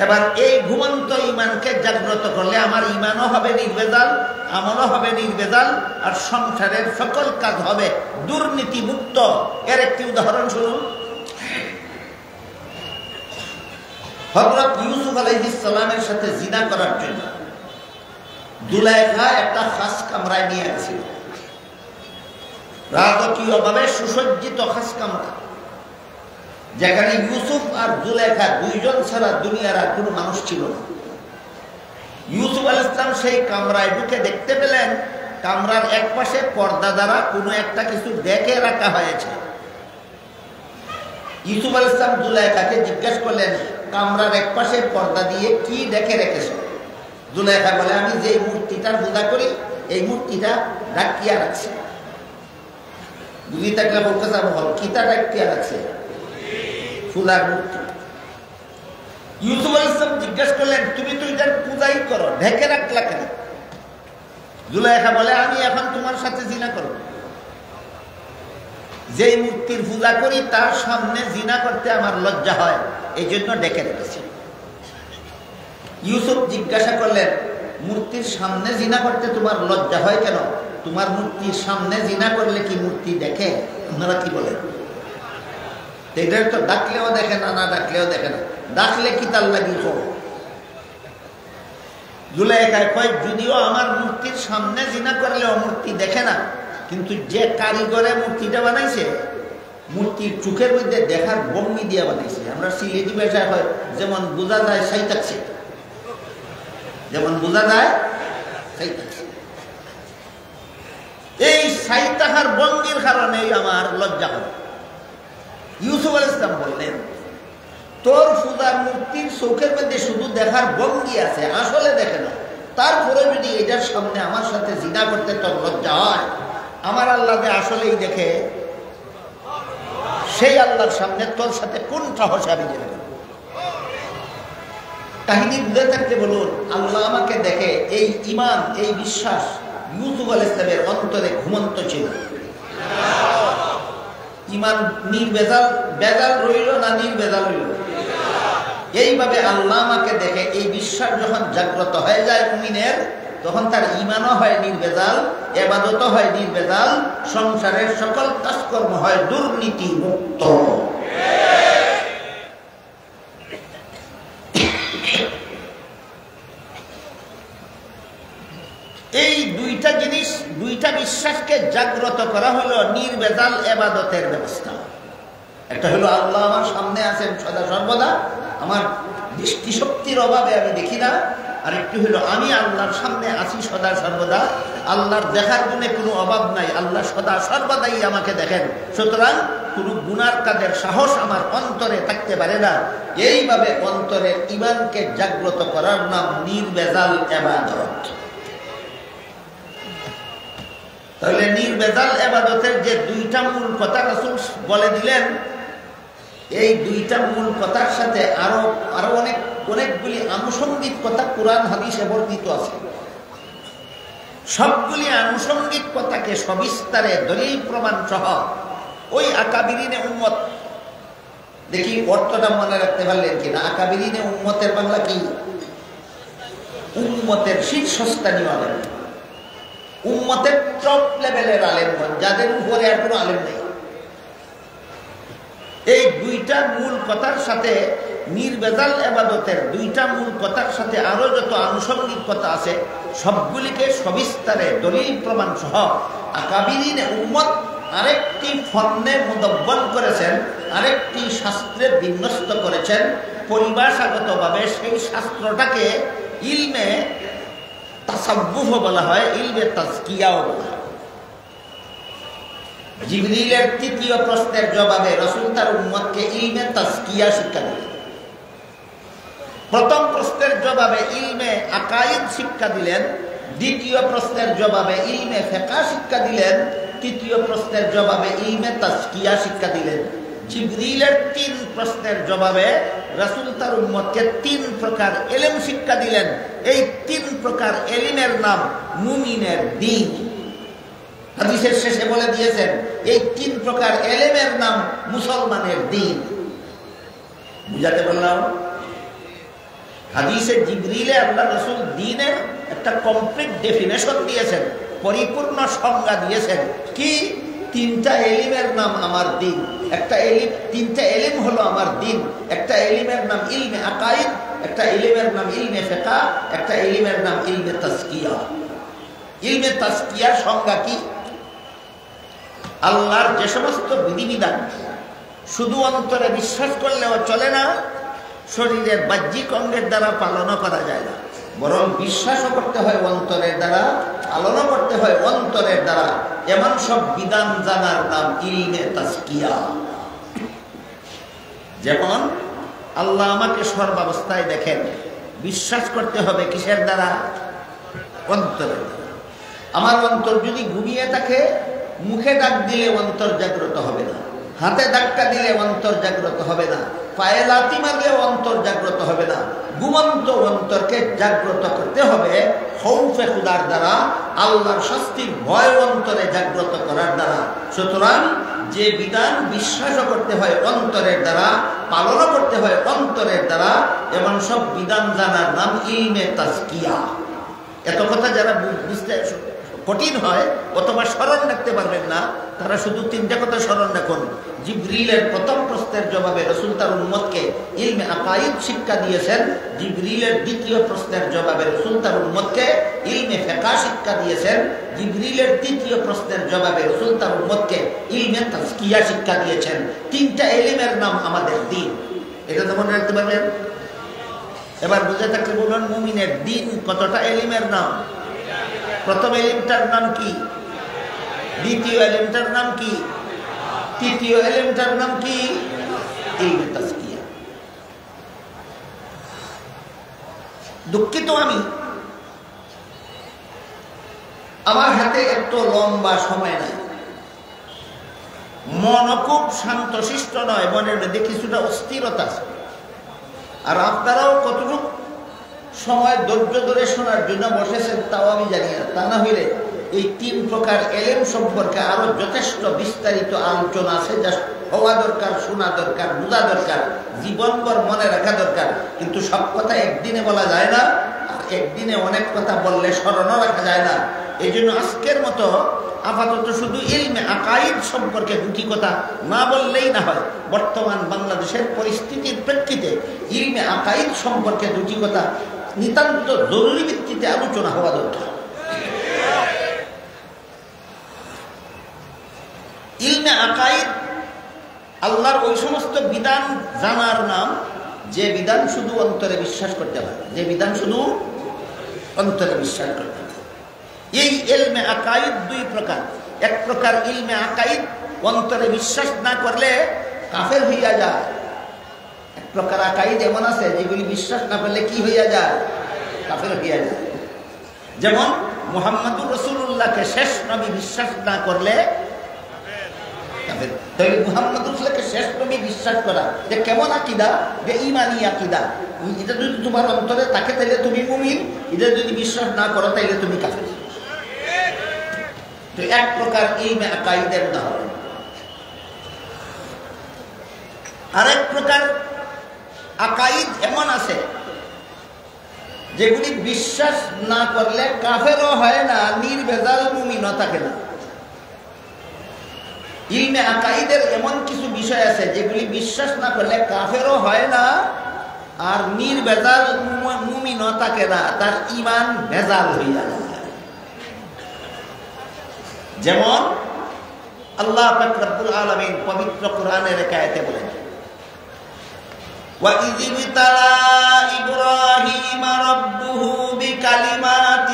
এবার এই ঘুমন্ত ইমানকে জাগ্রত করলে আমার ইমানও হবে নির্ভেজাল, আমলও হবে নির্ভেজাল, আর সংসারের সকল কাজ হবে দুর্নীতি মুক্ত। এর একটি উদাহরণ শুনুন। হযরত ইউসুফ আলাইহিস সালামের সাথে জিনা করার জন্য জুলাইখা একটা খাস কামরায় নিয়ে গেছিল, রাজকীয়ভাবে সুসজ্জিত খাস কামরা, যেখানে ইউসুফ আর জুলাইখা দুইজন ছাড়া দুনিয়ার আর কোনো মানুষ ছিল না। ইউসুফ আলাইহিস সালাম সেই কামরায় ঢুকে দেখতে পেলেন কামরার এক পাশে পর্দা দ্বারা কোনো একটা কিছু ডেকে রাখা হয়েছে। ইউসুফ আলাইহিস সালাম জুলাইখাকে জিজ্ঞেস করলেন, কামরার এক পাশে পর্দা দিয়ে কি ডেকে রেখেছ? জুলাইখা বলে, আমি যে মূর্তিটার পূজা করি এই মূর্তিটা ঢাকিয়া রাখছে। বুঝি থাকলে বলতে চাবো, কিতা ঢাকিয়া রাখছে? ফুলার মূর্তি। ইউসুফ আলাইহিস সালাম জিজ্ঞেস করলেন, তুমি তো এটার পূজাই করো, ঢেকে রাখলা কেন? জুলাইখা বলে, আমি এখন তোমার সাথে জিনা করব। যে মূর্তির পূজা করি তার সামনে জিনা করতে আমার লজ্জা হয়, এই জন্য ডেকে রেখেছি। ইউসুফ জিজ্ঞাসা করলেন, মূর্তির সামনে জিনা করতে তোমার লজ্জা হয় কেন? তোমার মূর্তির সামনে জিনা করলে কি মূর্তি দেখে? আপনারা কি বলেন? এটা তো ডাকলেও দেখে না, না ডাকলেও দেখে না। ডাকলে কি তার লাগি হোক? জুলাইখায় কয়, যদিও আমার মূর্তির সামনে জিনা করলেও মূর্তি দেখে না, কিন্তু যে কারিগরে মূর্তিটা বানাইছে, মূর্তির চোখের মধ্যে দেখার ভঙ্গি দিয়ে বানাইছে। আমরা সিলেটি ভাষায় হয় যেমন বোঝা যায় সাইতাচ্ছে, যেমন বোঝা যায় সাইতাচ্ছে। এই সাইতাহার ভঙ্গির কারণেই আমার লজ্জা হয়। ইউসুফ আলাইহিস সালাম বললেন, তোর পূজার মূর্তির চোখের মধ্যে শুধু দেখার ভঙ্গি আছে, আসলে দেখে না। তারপরে যদি এটার সামনে আমার সাথে জিনা করতে তোর লজ্জা হয়, আমার আল্লাহ যে আসলেই দেখে, সেই আল্লাহর সামনে তোর সাথে কোন সাহস আমি জেনে নেব? কাহিনী বুঝে থাকতে বলুন, আল্লাহ আমাকে দেখে, এই ঈমান, এই বিশ্বাস ইউসুফ আলাইহিস সালামের অন্তরে ঘুমন্ত ছিল। ঈমান নির্বেজাল, বেজাল রইল না নির্বেজাল রইল? এইভাবে আল্লাহ আমাকে দেখে, এই বিশ্বাস যখন জাগ্রত হয়ে যায় মুমিনের, তখন তার ঈমানও হয় নির্বেজাল, ইবাদতও হয় নির্বেজাল, সংসারের সকল কাজকর্ম হয় দুর্নীতি মুক্ত। এই দুইটা জিনিস, দুইটা বিশ্বাসকে জাগ্রত করা হলো নির্বেজাল ইবাদতের ব্যবস্থা। একটা হলো আল্লাহ আমার সামনে আছেন সদা সর্বদা, আমার দৃষ্টিশক্তির অভাবে আমি দেখি না। আর একটু হলো আমি আল্লাহর সামনে আছি সদা সর্বদা, আল্লাহর দেখার জন্য কোনো অভাব নাই, আল্লাহ সদা সর্বদাই আমাকে দেখেন। সুতরাং কোনো গুনার কাজের সাহস আমার অন্তরে থাকতে পারে না। এইভাবে অন্তরের ঈমানকে জাগ্রত করার নাম নির্বেজাল ইবাদত। তাহলে নির্বেজাল ইবাদতের যে দুইটা মূল কথা রাসূল বলে দিলেন, এই দুইটা মূল কথার সাথে আরো অনেকগুলি আনুষঙ্গিক কথা কোরআন হাদিসে বর্ণিত আছে। সবগুলি আনুষঙ্গিক কথাকে সবিস্তারে দলিল প্রমাণ সহ ওই আকাবিরিনে উম্মত, দেখি অর্থটা মনে রাখতে পারলেন কিনা? আকাবিরিনে উম্মতের বাংলা কি? উম্মতের শীর্ষস্থানীয় আলেম, উম্মতের টপ লেভেলের আলেমগণ, যাদের উপরে আর কোনো আলেম নেই। এই দুইটা মূল কথার সাথে, নির্বেজাল ইবাদতের দুইটা মূল কথার সাথে আরো যত আনুষঙ্গিক কথা আছে, সবগুলিকে সবিস্তারে দলিল প্রমাণ সহ আকাবিরিনে উম্মত আরেকটি ফন্নে মুদব্বন করেছেন, আরেকটি শাস্ত্রে বিন্যস্ত করেছেন। পরিভাষাগতভাবে সেই শাস্ত্রটাকে ইলমে তাসাব্বুফ বলা হয়, ইলমে তাজকিয়াও বলা হয়। জিবরিলের তৃতীয় প্রশ্নের জবাবে রাসূল তার উম্মতকে ইলমে তাজকিয়া শিক্ষা দিলেন। প্রথম প্রশ্নের জবাবে ইলমে আকাইদ শিক্ষা দিলেন, দ্বিতীয় প্রশ্নের জবাবে ইলমে ফিকহ শিক্ষা দিলেন, তৃতীয় প্রশ্নের জবাবে ইলমে তাজকিয়া শিক্ষা দিলেন। জিবরিলের 3 প্রশ্নের জবাবে রাসূল তার উম্মতকে 3 প্রকার ইলম শিক্ষা দিলেন। এই 3 প্রকার ইলমের নাম মুমিনের দ্বীন। হাদিসের শেষে বলে দিয়েছেন, এই 3 প্রকার ইলমের নাম মুসলমানের দ্বীন। বুঝাতে বললাম? হাদিসে জিবরিলে আল্লাহ রাসূল দ্বীনের একটা কমপ্লিট ডেফিনেশন দিয়েছেন, পরিপূর্ণ সংজ্ঞা দিয়েছেন। কি? 3টা ইলমের নাম আমার দ্বীন। একটা ইলম, 3টা ইলম হলো আমার দ্বীন। একটা ইলমের নাম ইলমে আকাইদ, একটা ইলমের নাম ইলমে ফিকহ, একটা ইলমের নাম ইলমে তাজকিয়া। ইলমে তাজকিয়ার সংজ্ঞা কি? আল্লাহর যে সমস্ত বিধিবিধান শুধু অন্তরে বিশ্বাস করলেও চলে না, শরীরের বাহ্যিক অঙ্গের দ্বারা পালনও করা যায় না, বরং বিশ্বাসও করতে হয় অন্তরের দ্বারা, পালনও করতে হয় অন্তরের দ্বারা। এমন সব বিধান জানার নাম ইলমে তাজকিয়া। যেমন আল্লাহ আমাকে সর্বাবস্থায় দেখেন, বিশ্বাস করতে হবে কিসের দ্বারা? অন্তরের দ্বারা। আমার অন্তর যদি ঘুমিয়ে থাকে, মুখে ডাক দিলে অন্তর জাগ্রত হবে না, হাতে ধাক্কা দিলে অন্তর জাগ্রত হবে না, পায়ে লাথি মারলে অন্তর জাগ্রত হবে না। ঘুমন্ত অন্তরকে জাগ্রত করতে হবে খৌফে খুদার দ্বারা, আল্লাহর শাস্তির ভয় অন্তরে জাগ্রত করার দ্বারা। সুতরাং যে বিধান বিশ্বাসও করতে হয় অন্তরের দ্বারা, পালনও করতে হয় অন্তরের দ্বারা, এমন সব বিধান জানার নাম ইলমে তাজকিয়া। এত কথা যারা বুঝতে কঠিন হয় অথবা স্মরণ রাখতে পারবেন না, তারা শুধু তিনটা কথা স্মরণ রাখুন। জিবরিলের প্রথম প্রশ্নের জবাবে রাসূল তার উম্মতকে ইলমে আকাইদ শিক্ষা দিয়েছেন। জিবরিলের দ্বিতীয় প্রশ্নের জবাবে রাসূল তার উম্মতকে ইলমে ফিকহ শিক্ষা দিয়েছেন। জিবরিলের তৃতীয় প্রশ্নের জবাবে রাসূল তার উম্মতকে ইলমে তাজকিয়া শিক্ষা দিয়েছেন। তিনটা ইলমের নাম আমাদের দ্বীন। এটা তো মনে রাখতে পারবেন। এবার বুঝে থাকলে বলুন, মুমিনের দ্বীন কতটা ইলমের নাম? প্রথম ইলমটার নাম কি? দ্বিতীয় ইলমটার নাম কি? তৃতীয় ইলমটার নাম কি? ইলমে তাজকিয়া। দুঃখিত আমি, আমার হাতে এত লম্বা সময় নাই, মন খুব শান্তশিষ্ট নয়, মনের মধ্যে কিছুটা অস্থিরতা আছে। আর আপনারাও কতটুকু সময় ধৈর্য ধরে শোনার জন্য বসেছেন তাও আমি জানি না। তা না হইলে এই তিন প্রকার এলেম সম্পর্কে আরো যথেষ্ট বিস্তারিত আলোচনা আছে, যা হওয়া দরকার, শোনা দরকার, বোঝা দরকার, জীবনভর মনে রাখা দরকার। কিন্তু সব কথা একদিনে বলা যায় না, আর একদিনে অনেক কথা বললে স্মরণও রাখা যায় না। এই জন্য আজকের মতো আপাতত শুধু ইলমে আকাইদ সম্পর্কে দুটি কথা না বললেই না হয়। বর্তমান বাংলাদেশের পরিস্থিতির প্রেক্ষিতে ইলমে আকাইদ সম্পর্কে দুটি কথা নিতান্ত জরুরি ভিত্তিতে আলোচনা হওয়া দরকার। ইলমে আকাইদ আল্লাহর ওই সমস্ত বিধান জানার নাম যে বিধান শুধু অন্তরে বিশ্বাস করতে পারে, যে বিধান শুধু অন্তরে বিশ্বাস করতে পারে। এই ইলমে আকাইদ দুই প্রকার। এক প্রকার ইলমে আকাইদ অন্তরে বিশ্বাস না করলে কাফের হইয়া যায়। এক প্রকার আকাইদ এমন আছে যেগুলি বিশ্বাস না করলে কি হইয়া যায়? কাফের হইয়া যায়। যেমন মুহাম্মদুর রাসূলুল্লাহকে শেষ নবী বিশ্বাস না করলে কাফের। তাহলে মুহাম্মদুর রাসূলকে শেষ নবী বিশ্বাস করা যে কেমন আকীদা? যে ঈমানী আকীদা। এটা যদি তোমার অন্তরে থাকে তাহলে তুমি মুমিন, এটা যদি বিশ্বাস না করো তাহলে তুমি কাফের। তো এক প্রকার ইলমে আকাইদের উদাহরণ। আরেক প্রকার আকাইদ এমন আছে যেগুলি বিশ্বাস না করলে কাফেরও হয় না, নির্ভেজাল মুমিনও থাকে না। ইলমে আকাইদের এমন কিছু বিষয় আছে যেগুলি বিশ্বাস না করলে কাফেরও হয় না আর নির্ভেজাল মুমিনও থাকে না, তার ঈমান ভেজাল হইয়া যায়। যেমন আল্লাহ পাক রব্বুল আলামিন পবিত্র কোরআনের এক আয়াতে বলেন, وَإِذِ ابْتَلَى إِبْرَاهِيمَ رَبُّهُ بِكَلِمَاتٍ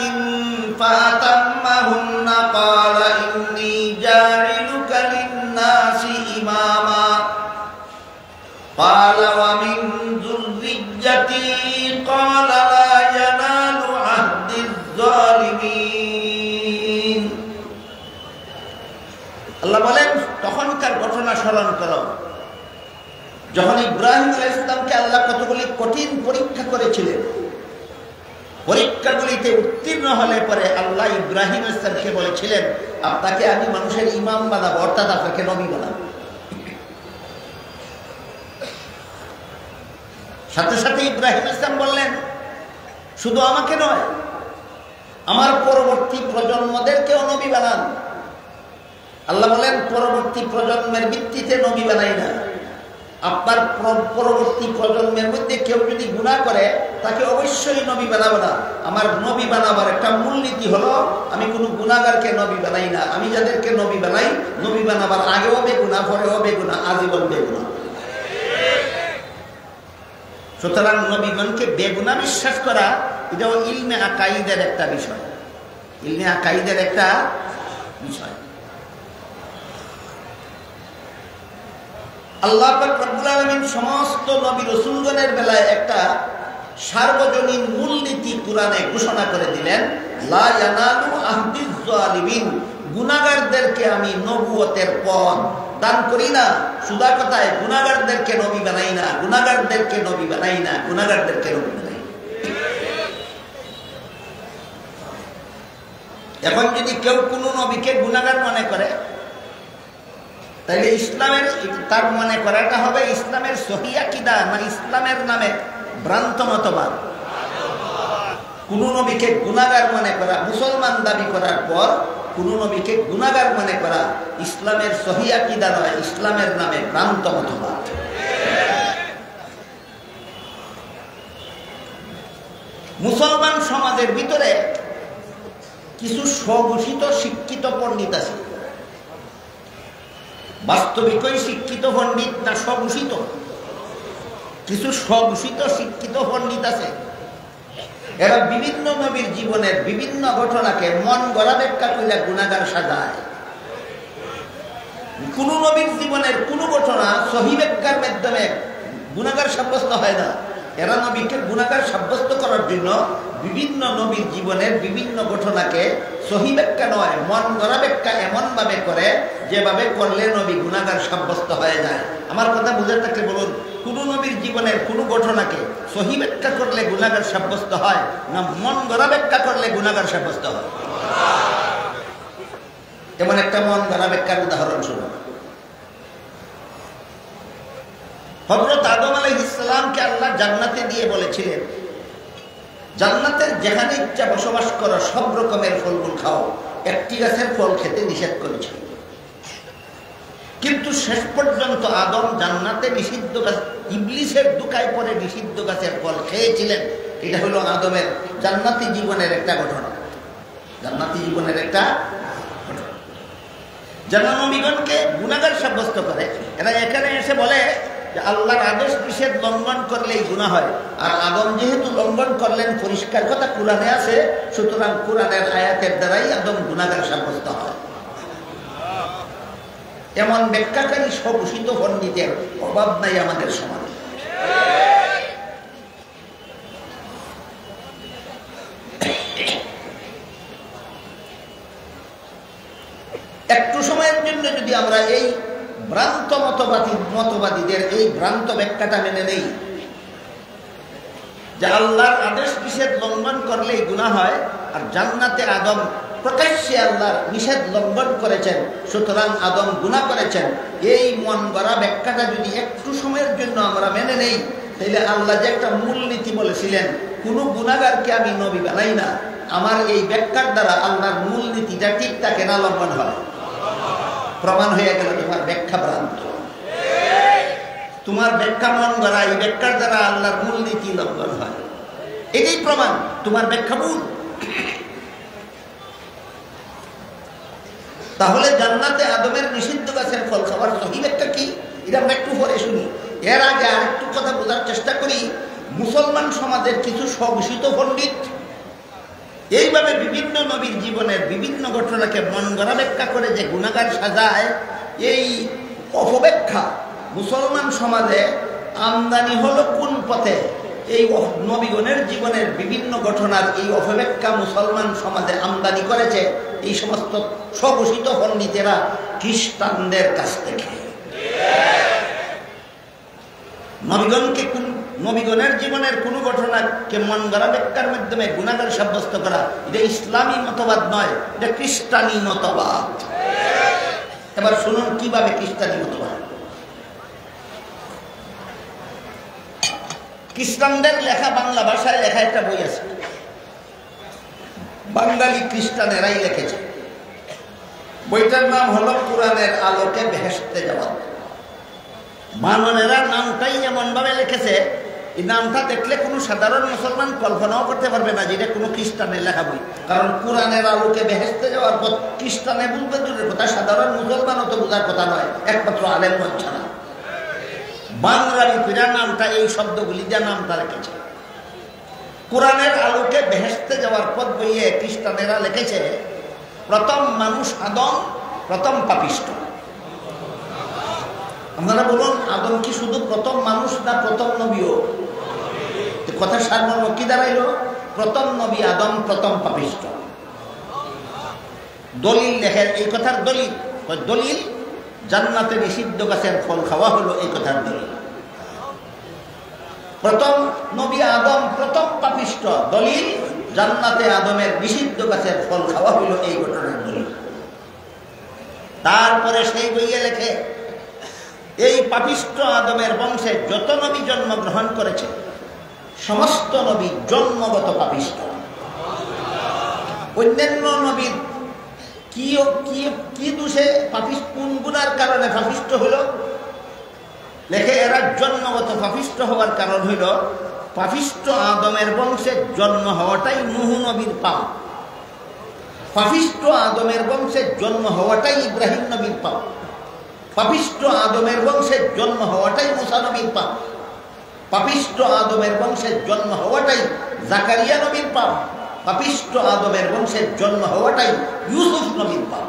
فَأَتَمَّهُنَّ قَالَ إِنِّي جَاعِلُكَ لِلنَّاسِ إِمَامًا قَالَ وَمِنْ ذُرِّيَّتِي قَالَ لَا يَنَالُ عَهْدِي الظَّالِمِينَ। আল্লাহ বলেন, তখনকার ঘটনা স্মরণ করো যখন ইব্রাহিম আলাইহিস সালামকে আল্লাহ কতগুলি কঠিন পরীক্ষা করেছিলেন। পরীক্ষাগুলিতে উত্তীর্ণ হলে পরে আল্লাহ ইব্রাহিম আলাইহিস সালামকে বলেছিলেন, আপনাকে আমি মানুষের ইমাম বানাবো, অর্থাৎ আপনাকে নবী বানাবো। সাথে সাথে ইব্রাহিম আলাইহিস সালাম বললেন, শুধু আমাকে নয়, আমার পরবর্তী প্রজন্মদেরকেও নবী বানান। আল্লাহ বলেন, পরবর্তী প্রজন্মের ভিত্তিতে নবী বানাই না। আপনার পরবর্তী প্রজন্মের মধ্যে কেউ যদি গুনাহ করে তাকে অবশ্যই নবী বানাবো না। আমার নবী বানাবার একটা মূলনীতি হলো, আমি কোনো গুনাহগারকে নবী বানাই না। আমি যাদেরকে নবী বানাই, নবী বানাবার আগেও বেগুনাহ, পরেও বেগুনাহ, আজীবন বেগুনাহ। সুতরাং নবীগণকে বেগুনাহ বিশ্বাস করা এটাও ইলমে আকাইদের একটা বিষয়, ইলমে আকাইদের একটা বিষয়। আল্লাহ পাক রব্বুল আলামিন সমস্ত নবী রাসূলগণের বেলায় একটা সার্বজনীন মূলনীতি কোরআনে ঘোষণা করে দিলেন, লা ইয়ানালু আহদিজ জালিমিন। গুনাহগারদেরকে আমি নবুয়তের পদ দান করি না। সুদা কথায় গুনাহগারদেরকে নবী বানাই না, গুনাহগারদেরকে নবী বানাই না, গুনাহগারদেরকে নবী বানাই। এখন যদি কেউ কোনো নবীকে গুনাহগার মনে করে তাইলে ইসলামের তার মনে করাটা হবে ইসলামের সহিহ আকীদা না ইসলামের নামে ভ্রান্ত মতবাদ? কোন নবীকে গুনাহগার মনে করা, মুসলমান দাবি করার পর কোন নবীকে গুনাহগার মনে করা ইসলামের সহিহ আকীদা নয়, ইসলামের নামে ভ্রান্ত মতবাদ। মুসলমান সমাজের ভিতরে কিছু স্বঘোষিত শিক্ষিত পণ্ডিত আছে। বাস্তবিকই শিক্ষিত পণ্ডিত না স্বঘোষিত? কিছু স্বঘোষিত শিক্ষিত পণ্ডিত আছে, এরা বিভিন্ন নবীর জীবনের বিভিন্ন ঘটনাকে মন গড়া ব্যাখ্যা করে গুনাহগার সাজায়। কোন নবীর জীবনের কোন ঘটনা সহিহ ব্যাখ্যার মাধ্যমে গুনাহগার সাব্যস্ত হয় না। এরা নবীকে গুনাহগার সাব্যস্ত করার জন্য বিভিন্ন নবীর জীবনের বিভিন্ন ঘটনাকে সহিহ ব্যাখ্যা নয়, মন গড়া ব্যাখ্যা এমন ভাবে করে যেভাবে করলে নবী গুনাহগার সাব্যস্ত হয়ে যায়। আমার কথা বুঝে থাকলে বলুন, কোন নবীর জীবনের কোন ঘটনাকে সহিহ ব্যাখ্যা করলে গুনাহগার সাব্যস্ত হয় না মন গড়া ব্যাখ্যা করলে গুনাহগার সাব্যস্ত হয়? এমন একটা মন গড়া ব্যাখ্যার উদাহরণ শুনুন। হযরত আদম আলাইহিস সালামকে আল্লাহ জান্নাতে দিয়ে বলেছিলেন, জান্নাতের যেখানে ইচ্ছা বসবাস করো, সব রকমের ফলমূল খাও, একটি গাছের ফল খেতে নিষেধ করেছিল। কিন্তু শেষ পর্যন্ত আদম জান্নাতে নিষিদ্ধ গাছ, ইবলিসের দুকায় পরে নিষিদ্ধ গাছের ফল খেয়েছিলেন। এটা হলো আদমের জান্নাতি জীবনের একটা ঘটনা, জান্নাতি জীবনের একটা ঘটনা। যারা নবীগণকে গুনাহগার সাব্যস্ত করে, এরা এখানে এসে বলে যে আল্লাহর আদেশ নিষেধ লঙ্ঘন করলেই গুনাহ হয়। আর আদম যেহেতু লঙ্ঘন করলেন, পরিষ্কার কথা কোরআনে আছে, সুতরাং কোরআনের আয়াতের দ্বারাই আদম গুনাহগার সাব্যস্ত হয়। এমন ব্যাখ্যাকারী স্বঘোষিত পণ্ডিতের অভাব নাই আমাদের সমাজে। একটু সময়ের জন্য যদি আমরা এই ভ্রান্ত মতবাদীদের এই ভ্রান্ত ব্যাখ্যাটা মেনে নেই যে আল্লাহর আদেশ নিষেধ লঙ্ঘন করলেই গুনাহ হয়, আর জান্নাতে আদম প্রকাশ্যে আল্লাহর নিষেধ লঙ্ঘন করেছেন, সুতরাং আদম গুনাহ করেছেন, এই মন গড়া ব্যাখ্যাটা যদি একটু সময়ের জন্য আমরা মেনে নেই, তাহলে আল্লাহ যে একটা মূলনীতি বলেছিলেন, কোনো গুনাহগারকে আমি নবী বানাই না, আমার এই ব্যাখ্যার দ্বারা আল্লাহর মূলনীতিটা ঠিক থাকে না, লঙ্ঘন হয়। প্রমাণ হয়ে গেল তোমার ব্যাখ্যা ভ্রান্ত, তোমার ব্যাখ্যা মন গড়া, এই ব্যাখ্যার দ্বারা আল্লাহর মূলনীতি লঙ্ঘন হয়। এটাই প্রমাণ তোমার ব্যাখ্যা ভুল। তাহলে জান্নাতে আদমের নিষিদ্ধ গাছের ফল খাওয়ার সহিহ ব্যাখ্যা কি, এটা আমরা একটু পরে শুনি। এর আগে আরেকটু কথা বোঝার চেষ্টা করি। মুসলমান সমাজের কিছু স্বঘোষিত পণ্ডিত এইভাবে বিভিন্ন নবীর জীবনের বিভিন্ন ঘটনাকে মন গড়া ব্যাখ্যা করে যে গুনাহগার সাজায়, এই অপব্যাখ্যা মুসলমান সমাজে আমদানি হলো কোন পথে? এই নবীগণের জীবনের বিভিন্ন ঘটনার এই অপব্যাখ্যা মুসলমান সমাজে আমদানি করেছে এই সমস্ত স্বঘোষিত পণ্ডিতেরা খ্রিস্টানদের কাছ থেকে। নবীগণের জীবনের কোন ঘটনাকে মন গড়া ব্যাখ্যার মাধ্যমে গুনাহগার সাব্যস্ত করা, এটা ইসলামী মতবাদ নয়, এটা খ্রিস্টানি মতবাদ। এবার শুনুন কিভাবে খ্রিস্টানি মতবাদ। খ্রিস্টানদের লেখা, বাংলা ভাষায় লেখা একটা বই আছে, বাঙালি খ্রিস্টানেরাই লিখেছে। বইটার নাম হলো কোরআনের আলোকে বেহেশতে যাওয়া। মাননেরা নামটাই এমন ভাবে লিখেছে, এই নামটা দেখলে কোনো সাধারণ মুসলমান কল্পনাও করতে পারবে না যে এটা কোনো খ্রিস্টানের লেখা বই। কারণ কোরআনের আলোকে বেহেশতে যাওয়ার পর খ্রিস্টানে বুঝবে দূরের কথা, সাধারণ মুসলমানও তো বোঝার কথা নয়, একমাত্র আলেমগণ ছাড়া। বাংলা লিপিরা নামটা এই শব্দগুলি যা নামটা লিখেছে। কোরআনের আলোকে বেহেশতে যাওয়ার পথ বইয়ে খ্রিস্টানেরা লিখেছে, প্রথম মানুষ আদম, প্রথম পাপিষ্ঠ। আপনারা বলুন, আদম কি শুধু প্রথম মানুষ না প্রথম নবীও? কথার সারমর্ম কি দাঁড়াইল? প্রথম নবী আদম, প্রথম পাপিষ্ঠ। দলিল লেখেন, এই কথার দলিল জান্নাতে নিষিদ্ধ গাছের ফল খাওয়া হলো এই কথার দলিল। প্রথম নবী আদম, প্রথম পাপিষ্ঠ, দলিল জান্নাতে আদমের নিষিদ্ধ গাছের ফল খাওয়া হলো এই ঘটনার দলিল। তারপরে সেই বইয়ে লেখে এই পাপিষ্ঠ আদমের বংশে যত নবী জন্মগ্রহণ করেছে সমস্ত নবী জন্মগত পাপিষ্ঠ। অন্যান্য নবীর কি দোষে কোন গুনার কারণে পাপিষ্ঠ হইল? লেখে এরা জন্মগত পাপিষ্ঠ হওয়ার কারণ হইল পাপিষ্ঠ আদমের বংশে জন্ম হওয়াটাই নূহ নবীর পাপ, পাপিষ্ঠ আদমের বংশে জন্ম হওয়াটাই ইব্রাহিম নবীর পাপ, পাপিষ্ঠ আদমের বংশে জন্ম হওয়াটাই মুসা নবীর পাপ, পাপিষ্ঠ আদমের বংশে জন্ম হওয়াটাই জাকারিয়া নবীর পাপ, পাপিষ্ঠ আদমের বংশে জন্ম হওয়াটাই ইউসুফ নবীর পাপ।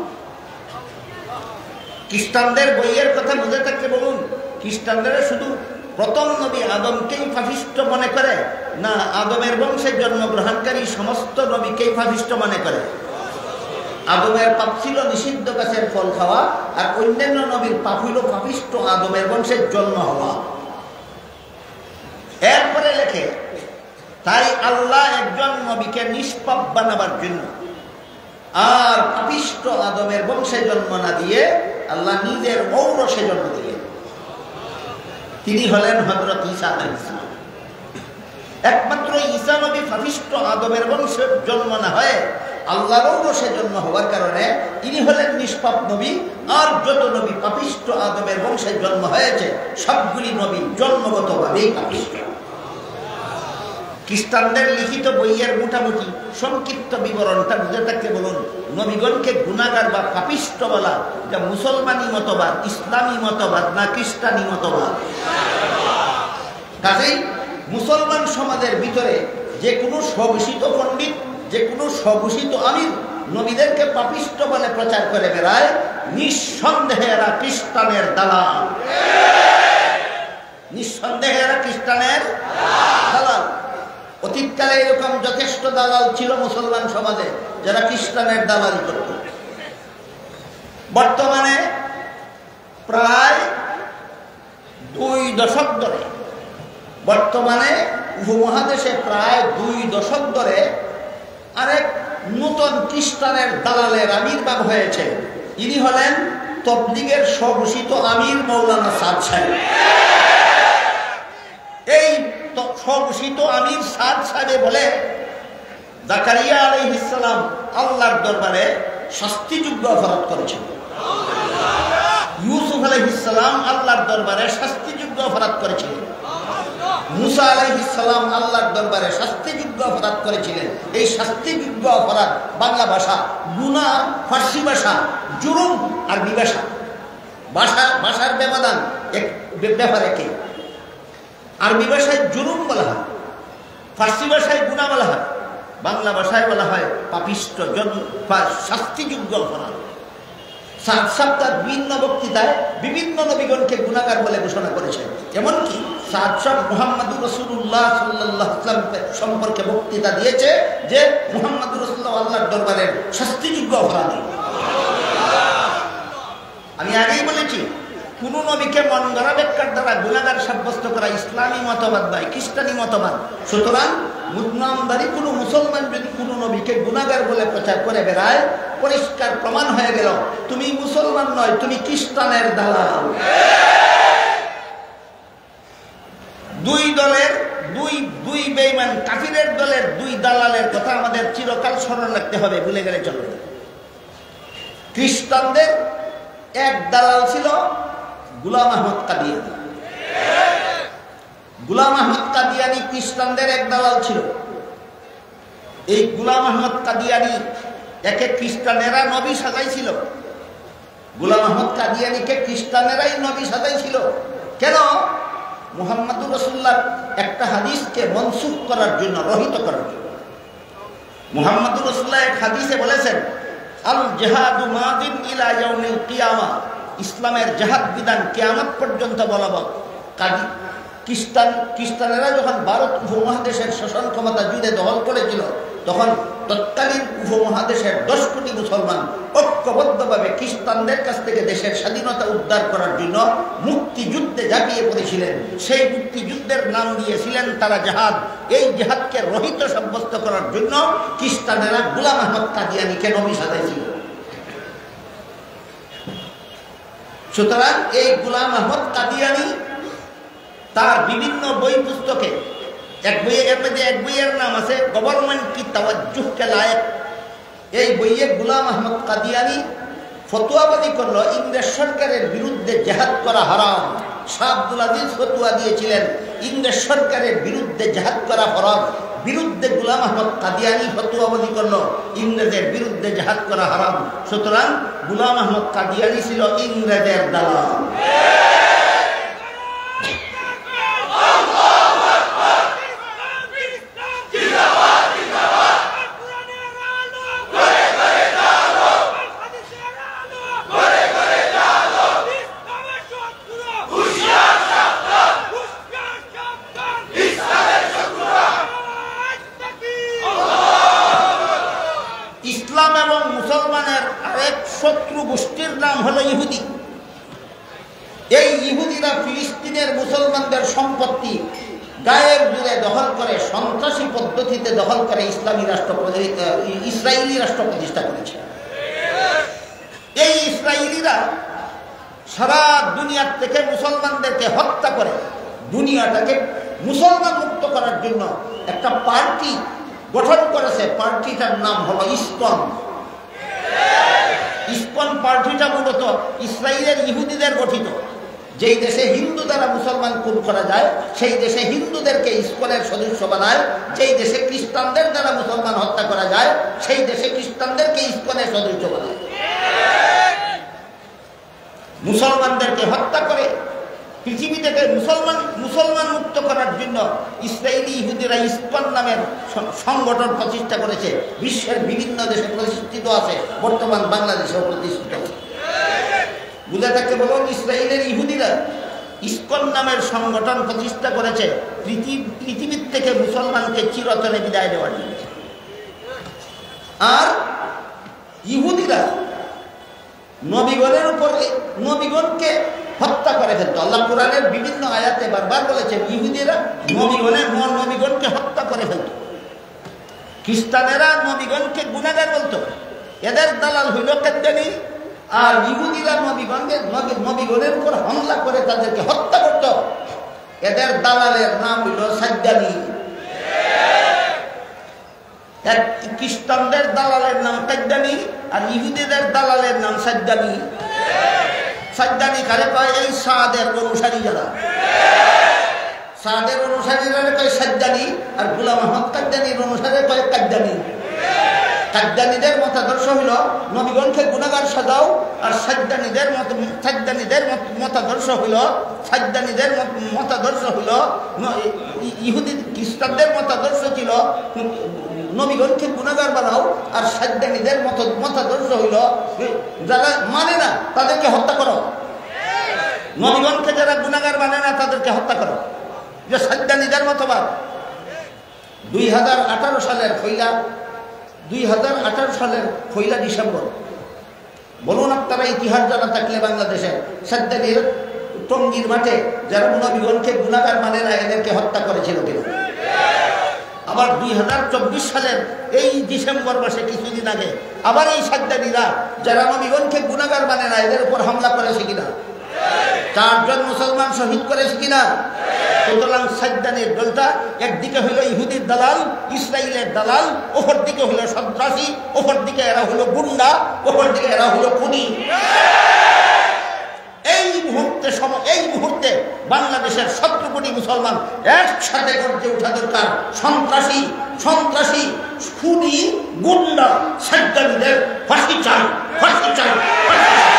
খ্রিস্টানদের বইয়ের কথা বুঝে থাকতে বলুন, খ্রিস্টানদের শুধু প্রথম নবী আদমকেই পাপিষ্ঠ মনে করে না আদমের বংশে জন্মগ্রহণকারী সমস্ত নবীকেই পাপিষ্ঠ মনে করে? আদমের পাপ ছিল নিষিদ্ধ গাছের ফল খাওয়া, আর অন্যান্য নবীর পাপ হইল পাপিষ্ঠ আদমের বংশে জন্ম হওয়া। এরপরে লেখে তাই আল্লাহ একজন নবীকে নিষ্পাপ বানাবার জন্য আর পাপিষ্ঠ আদমের বংশে জন্ম না দিয়ে আল্লাহ নিজের ঔরসে জন্ম দিলেন। তিনি হলেন হযরত ঈসা আলাইহিস সালাম। একমাত্র ঈসা নবী পাপিষ্ঠ আদমের বংশে জন্ম না হয়ে আল্লাহর ঔরসে জন্ম হওয়ার কারণে ইনি হলেন নিষ্পাপ নবী। আর যত নবী পাপিষ্ঠ আদমের বংশে জন্ম হয়েছে সবগুলি নবী জন্মগতভাবেই পাপিষ্ঠ। খ্রিস্টানদের লিখিত বইয়ের মোটামুটি সংক্ষিপ্ত বিবরণটা বুঝে থাকতে বলুন, নবীগণকে গুনাহগার বা পাপিষ্ঠ বলা এটা মুসলমানি মতবাদ, ইসলামী মতবাদ না খ্রিস্টানি মতবাদ? কাজেই মুসলমান সমাজের ভিতরে যে কোনো স্বঘোষিত পণ্ডিত, যে কোনো স্বঘোষিত আমির নবীদেরকে পাপিষ্ঠ বলে প্রচার করে বেড়ায়, নিঃসন্দেহে এরা খ্রিস্টানের দালাল, নিঃসন্দেহে এরা খ্রিস্টানের দালাল। অতীতকালে এরকম যথেষ্ট দালাল ছিল মুসলমান সমাজে যারা খ্রিস্টানের দালালি করত। বর্তমানে প্রায় 2 দশক ধরে, বর্তমানে উপমহাদেশে প্রায় 2 দশক ধরে আরেক নতুন খ্রিস্টানের দালালের আবির্ভাব হয়েছে। ইনি হলেন তবলিগের স্বঘোষিত আমির মৌলানা সাদ সাহেব। এই স্বঘোষিত আমির সাদ সাহেব বলে জাকারিয়া আলাইহিস সালাম আল্লাহর দরবারে শাস্তিযোগ্য অপরাধ করেছিল, ইউসুফ আলাইহিস সালাম আল্লাহর দরবারে শাস্তিযোগ্য অপরাধ করেছিলেন, মুসা আলাইহিস সালাম আল্লাহর দরবারে শাস্তিযোগ্য অপরাধ করেছিলেন। এই শাস্তিযোগ্য অপরাধ বাংলা ভাষা, গুনাহ ফার্সি ভাষা, জুরুম আরবি ভাষা, ভাষার ব্যবধান ব্যাপার একই। আরবি ভাষায় জুলুম বলা হয়, ফার্সি ভাষায় গুনাহ বলা হয়, বাংলা ভাষায় বলা হয় পাপিষ্ঠ শাস্তিযোগ্য অপরাধ। সাদ সাহেব তার বিভিন্ন বক্তৃতায় বিভিন্ন নবীগণকে গুনাহগার বলে ঘোষণা করেছেন। এমনকি সাদ সাহেব মুহাম্মদুর রাসূলুল্লাহ সাল্লাল্লাহু আলাইহি ওয়াসাল্লাম সম্পর্কে বক্তৃতা দিয়েছে যে মুহাম্মদুর রাসূলুল্লাহ আল্লাহর দরবারের শাস্তিযোগ্য অপরাধী। আমি আগেই বলেছি কোন নবীকে মন গড়া ব্যাখ্যার দ্বারা গুনাহগার সাব্যস্ত করা ইসলামী মতবাদ নয়, খ্রিস্টানি মতবাদ। সুতরাং নামধারী কোনো মুসলমান যদি কোনো নবীকে গুনাহগার বলে প্রচার করে বেড়ায়, পরিষ্কার প্রমাণ হয়ে গেল তুমি মুসলমান নয়, তুমি খ্রিস্টানের দালাল। দুই বেঈমান কাফিরের দলের 2 দালালের কথা আমাদের চিরকাল স্মরণ রাখতে হবে, ভুলে গেলে চলবে। খ্রিস্টানদের এক দালাল ছিল গোলাম আহমদ কাদিয়ানী। গোলাম আহমদ কাদিয়ানী খ্রিস্টানদের এক দালাল ছিল। এই গোলাম আহমদ কাদিয়ানী একে খ্রিস্টানেরা নবী সাজাইছিল। গোলাম আহমদ কাদিয়ানীকে খ্রিস্টানেরাই নবী সাজাইছিল। কেন? মুহাম্মদুর রাসূলুল্লাহ একটা হাদিসকে মনসুখ করার জন্য, রহিত করার জন্য। মুহাম্মদুর রাসূলুল্লাহ এক হাদিসে বলেছেন, আল জিহাদু মাদিন ইলা ইয়াউমিল কিয়ামা, ইসলামের জিহাদ বিধান কিয়ামত পর্যন্ত বলবৎ। কাজী খ্রিস্টানেরা যখন ভারত উপমহাদেশের শাসন ক্ষমতা জুড়ে দখল করেছিল, তখন তৎকালীন উপমহাদেশের 10 কোটি মুসলমান ঐক্যবদ্ধভাবে খ্রিস্টানদের কাছ থেকে দেশের স্বাধীনতা উদ্ধার করার জন্য মুক্তিযুদ্ধে ঝাঁপিয়ে পড়েছিলেন। সেই মুক্তিযুদ্ধের নাম দিয়েছিলেন তারা জিহাদ। এই জিহাদকে রহিত সাব্যস্ত করার জন্য খ্রিস্টানেরা গোলাম আহমদ কাদিয়ানীকে নবী সাজাইছিল। সুতরাং এই গোলাম আহমদ কাদিয়ানী তার বিভিন্ন বই পুস্তকে এক বইয়ের নাম আছে গভর্নমেন্ট কি তাওয়াজ্জুহ কে লায়েক। এই বইয়ে গোলাম আহমদ কাদিয়ানী ফতোয়াবাদী করল ইংরেজ সরকারের বিরুদ্ধে জেহাদ করা হারাম। শাহ আব্দুল আজিজ ফতোয়া দিয়েছিলেন ইংরেজ সরকারের বিরুদ্ধে জেহাদ করা ফরজ। বিরুদ্ধে গোলাম আহমদ কাদিয়ানী ফতোয়াবাদী করল ইংরেজের বিরুদ্ধে জেহাদ করা হারাম। সুতরাং গোলাম আহমদ কাদিয়ানী ছিল ইংরেজের দালাল। ইসলাম এবং মুসলমানের আরেক শত্রু গোষ্ঠীর নাম হলো ইহুদি। এই ইহুদিরা ফিলিস্তিনের মুসলমানদের সম্পত্তি গায়ের জুড়ে দখল করে সন্ত্রাসী পদ্ধতিতে দখল করে ইসরায়েলি রাষ্ট্র প্রতিষ্ঠা করেছে। এই ইসরায়েলিরা সারা দুনিয়ার থেকে মুসলমানদেরকে হত্যা করে দুনিয়াটাকে মুসলমান মুক্ত করার জন্য একটা পার্টি গঠন করেছে। পার্টিটার নাম হলো ইসকন। ইসকন পার্টিটা মূলত ইসরায়েলের ইহুদিদের গঠিত। যেই দেশে হিন্দু দ্বারা মুসলমান খুন করা যায় সেই দেশে হিন্দুদেরকে ইসকনের সদস্য বানায়। যেই দেশে খ্রিস্টানদের দ্বারা মুসলমান হত্যা করা যায় সেই দেশে খ্রিস্টানদেরকে ইসকনের সদস্য বানায়। মুসলমানদেরকে হত্যা করে পৃথিবী থেকে মুসলমান মুক্ত করার জন্য ইসরায়েলি ইহুদিরা ইসকন নামের সংগঠন প্রতিষ্ঠা করেছে। বিশ্বের বিভিন্ন দেশে প্রতিষ্ঠিত আছে, বর্তমান বাংলাদেশেও প্রতিষ্ঠিত আছে। বুঝে থাকতে বলুন, ইসরায়েলের ইহুদিরা ইসকন নামের সংগঠন প্রতিষ্ঠা করেছে পৃথিবীর থেকে মুসলমানকে চিরতরে বিদায় দেওয়ার জন্য। আর ইহুদিরা নবীগণের উপরে নবীগণকে হত্যা করে ফেলত। আল্লাহ কোরআনের বিভিন্ন আয়াতে বারবার বলেছে ইহুদিরা নবীগণকে হত্যা করে ফেলত। খ্রিস্টানেরা নবীগণকে গুনাহগার বলতো, এদের দালাল হইল কাদ্দানী। আর ইহুদিরা নবীগণের উপর হামলা করে তাদেরকে হত্যা করত, এদের দালালের নাম হইল সাজ্জানী। খ্রিস্টানদের দালালের নাম কাদ্দানী আর ইহুদিদের দালালের নাম সাজ্জানী। সাজ্জানী কারে কয়? এই সাদের অনুসারী যারা, সাদের অনুসারীরা কয় সাজ্জানী, আর গোলাম আহমদ কাদ্দানীর অনুসারে কয় কাদ্দানী। কাদ্দানীদের মতাদর্শ হইল নবীগণকে গুনাহগার সাজাও, আর সাজ্জানীদের মতাদর্শ হইল ইহুদি খ্রিস্টানদের মতাদর্শ ছিল নবীগণকে গুনাহগার বানাও, আর সাজ্জানীদের মতাদর্শ হইল যারা মানে না তাদেরকে হত্যা করো। নবীগণকে যারা গুনাহগার মানে না তাদেরকে হত্যা করো, যে সাজ্জানীদের মতবাদ। 2018 সালের পয়লা ডিসেম্বর, বলুন আপনারা ইতিহাস জানা থাকলে বাংলাদেশে সাজ্জানীর টঙ্গীর মাঠে যারা নবীগণকে গুনাহগার মানে না এদেরকে হত্যা করেছিল কিনা? আবার 2024 সালের এই ডিসেম্বর মাসে কিছুদিন আগে আবার এই সাজ্জানীরা যারা নবীগণকে গুনাহগার মানে না এদের উপর হামলা করেছে কিনা? 4 জন মুসলমান শহীদ করেছে কিনা? সুতরাং সাজ্জানীর দলটা একদিকে হইল ইহুদির দালাল, ইসরায়েলের দালাল, ওপর দিকে হইল সন্ত্রাসী, ওপর দিকে এরা হইল গুন্ডা, ওপর দিকে এরা হইল খুনি। এই মুহূর্তে বাংলাদেশের 17 কোটি মুসলমান একসাথে গর্জে ওঠা দরকার। সন্ত্রাসী খুনি গুন্ডা সাজ্জানীদের ফাঁসি চাই, ফাঁসি চাই, ফাঁসি চাই।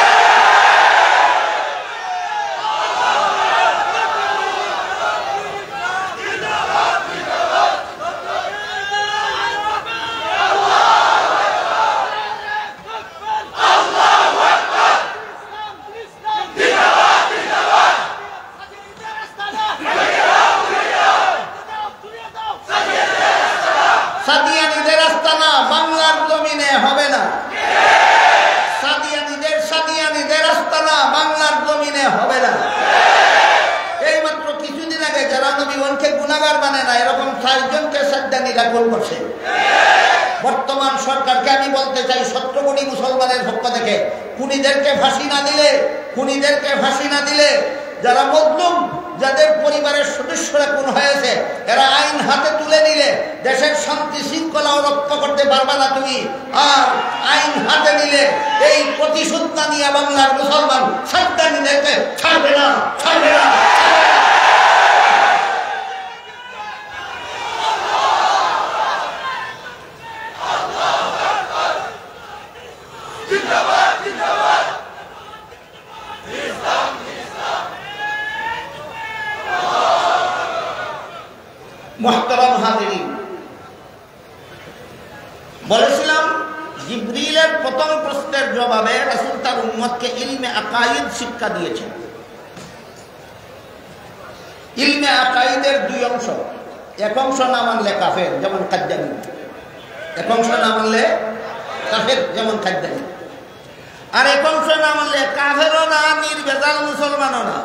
সাদিয়ানীদের আস্তানা বাংলার জমিনে হবে না। সাদিয়ানীদের আস্তানা বাংলার জমিনে হবে না। এইমাত্র কিছুদিন আগে যারা নবীগণকে গুনাহগার মানে না এরকম 4 জনকে সাজ্জানীরা খুন করছে। বর্তমান সরকারকে আমি বলতে চাই 17 কোটি মুসলমানের পক্ষ থেকে খুনিদেরকে ফাঁসি না দিলে খুনিদেরকে ফাঁসি না দিলে, যারা মজলুম, যাদের পরিবারের সদস্যরা খুন হয়েছে, এরা আইন হাতে তুলে নিলে দেশের শান্তি শৃঙ্খলাও রক্ষা করতে পারবে না তুমি। আর আইন হাতে নিলে এই প্রতিশোধ না নিয়ে বাংলার মুসলমান সাবধানীদেরকে ছাড়বে না, ছাড়বে না। মুহতারাম হাজিরিন, বলেছিলাম জিবরিলের প্রথম প্রশ্নের জবাবে রাসূল তার উম্মতকে ইলমে আকাইদ শিক্ষা দিয়েছেন। ইলমে আকাইদের দুই অংশ, এক অংশ না মানলে কাফের, যেমন কাদ্দানি, এক অংশ না মানলে কাফের, যেমন কাদ্দানি, আর এক অংশ না মানলে কাফেরও না, নির্ভেজাল মুসলমানও না।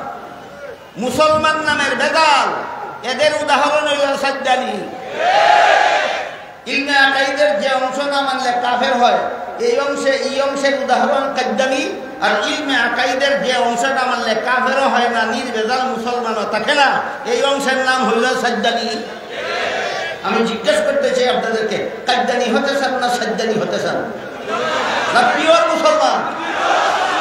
মুসলমান নামের ভেজাল, এদের উদাহরণ হইল সাজ্জানি। ইলমে আকাইদের যে অংশ না মানলে কাফের হয়, এই অংশের উদাহরণ কাদ্দানি। আর ইলমে আকাইদের যে অংশ না মানলে কাফেরও হয় না, নির্ভেজাল মুসলমানও থাকে না, এই অংশের নাম হইল সাজ্জানি। আমি জিজ্ঞেস করতে চাই আপনাদেরকে, কাদ্দানি হতে চান না সাজ্জানি হতে চান? না পিওর মুসলমান?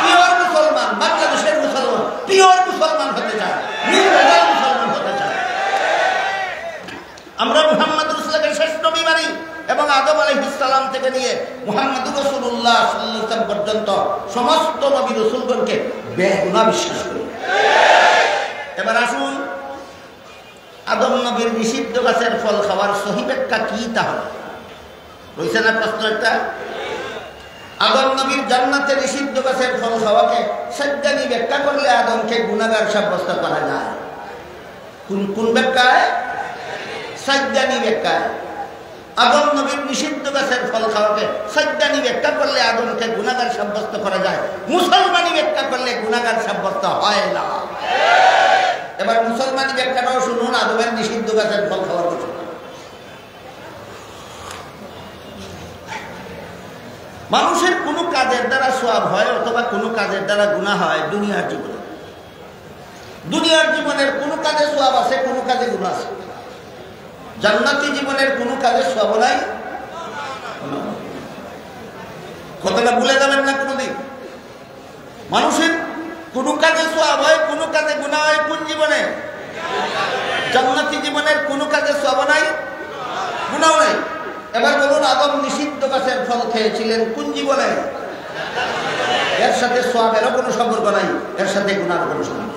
পিওর মুসলমান, বাংলাদেশের মুসলমান পিওর মুসলমান হতে চায়, নির্ভেজাল মুসলমান হতে চায়। আমরা মুহাম্মদ রাসূলকে শেষ নবী মানি এবং আদম আলাইহিস সালাম থেকে নিয়ে মুহাম্মদুর রাসূলুল্লাহ সাল্লাল্লাহু আলাইহি ওয়াসাল্লাম পর্যন্ত সমস্ত নবী রাসূলগণকে বেগুনাহ বিশ্বাস করি। এবার আসুন, আদম নবীর নিষিদ্ধ গাছের ফল খাওয়ার সহি ব্যাখ্যা কি তাহলে? রয়েছে না প্রশ্ন একটা? আদম নবীর জান্নাতে নিষিদ্ধ গাছের ফল খাওয়াকে সাজ্জানি ব্যাখ্যা করলে আদমকে গুনাহগার সাব্যস্ত করা যায়। কোন ব্যাখ্যায়? সাজ্জানি ব্যাখ্যায়। আদম নবীর নিষিদ্ধ গাছের ফল খাওয়াকে সাজ্জানি ব্যাখ্যা করলে আদমকে গুনাহগার সাব্যস্ত করা যায়, মুসলমানি ব্যাখ্যা করলে গুনাহগার সাব্যস্ত হয় না। এবার মুসলমানি ব্যাখ্যাটাও শুনুন আদমের নিষিদ্ধ গাছের ফল খাওয়ার কথা। মানুষের কোনো কাজের দ্বারা সওয়াব হয় অথবা কোনো কাজের দ্বারা গুনাহ হয় দুনিয়ার জীবনে। দুনিয়ার জীবনের কোনো কাজে সওয়াব আছে, কোনো কাজে গুনাহ আছে। জান্নাতি জীবনের কোনো কাজে সওয়াব নাই। কথাটা ভুলে যাবেন না কোনোদিন। মানুষের কোনো কাজে সওয়াব হয়, কোনো কাজে গুনাহ হয় কোন জীবনে? জান্নাতি জীবনের কোনো কাজে সওয়াব নাই, গুনাহ নাই। এবার বলুন, আদম নিষিদ্ধ গাছের ফল খেয়েছিলেন কোন জীবনে? এর সাথে সওয়াবেরও কোনো সম্পর্ক নাই, এর সাথে গুনাহর কোনো সম্পর্ক।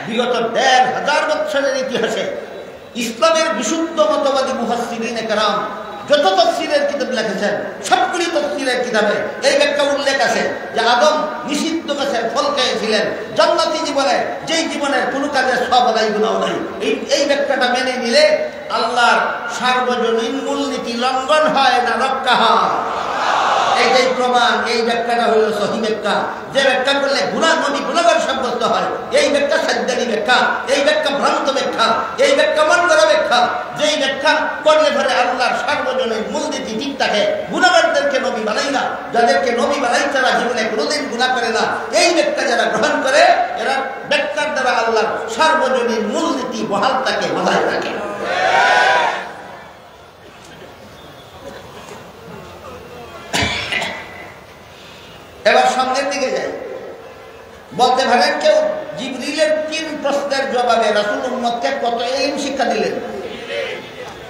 বিগত ১৫০০ বছরের ইতিহাসে ইসলামের বিশুদ্ধ মতবাদী মুফাসসিরিনে কেরাম যত তাফসীরের কিতাব লিখেছেন, সবগুলি তাফসীরের কিতাবে এই ব্যাখ্যা উল্লেখ আছে যে আদম নিষিদ্ধ গাছের ফল খেয়েছিলেন জান্নাতি জীবনে, যেই জীবনের কোনো কাজে সওয়াব নাই, গুনাহ নাই। এই ব্যাখ্যাটা মেনে নিলে আল্লাহর সার্বজনীন মূলনীতি লঙ্ঘন হয় না রক্ষা হয়? এইটাই প্রমাণ। এই ব্যাখ্যাটা হলো সহি ব্যাখ্যা, যে ব্যাখ্যা করলে নবী গুনাহগার সাব্যস্ত হয়। এই ব্যাখ্যা সাজ্জানি ব্যাখ্যা, এই ব্যাখ্যা ভ্রান্ত ব্যাখ্যা, এই ব্যাখ্যা মন গড়া ব্যাখ্যা। যেই ব্যাখ্যা করলে ধরে আল্লাহর সার্বজনীন মূলনীতি ঠিক থাকে, গুনাহগারদেরকে নবী বানাই না, যাদেরকে নবী বানাই তারা জীবনে কোনোদিন গুনাহ করে না। এই ব্যাখ্যা যারা গ্রহণ করে, এরা ব্যাখ্যার দ্বারা আল্লাহর সার্বজনীন মূলনীতি বহাল থাকে, বজায় থাকে। এবার সামনের দিকে যাই। বলতে পারেন কেউ, জিবরিলের ৩ প্রশ্নের জবাবে রাসূল উম্মতকে কত ইলম শিক্ষা দিলেন?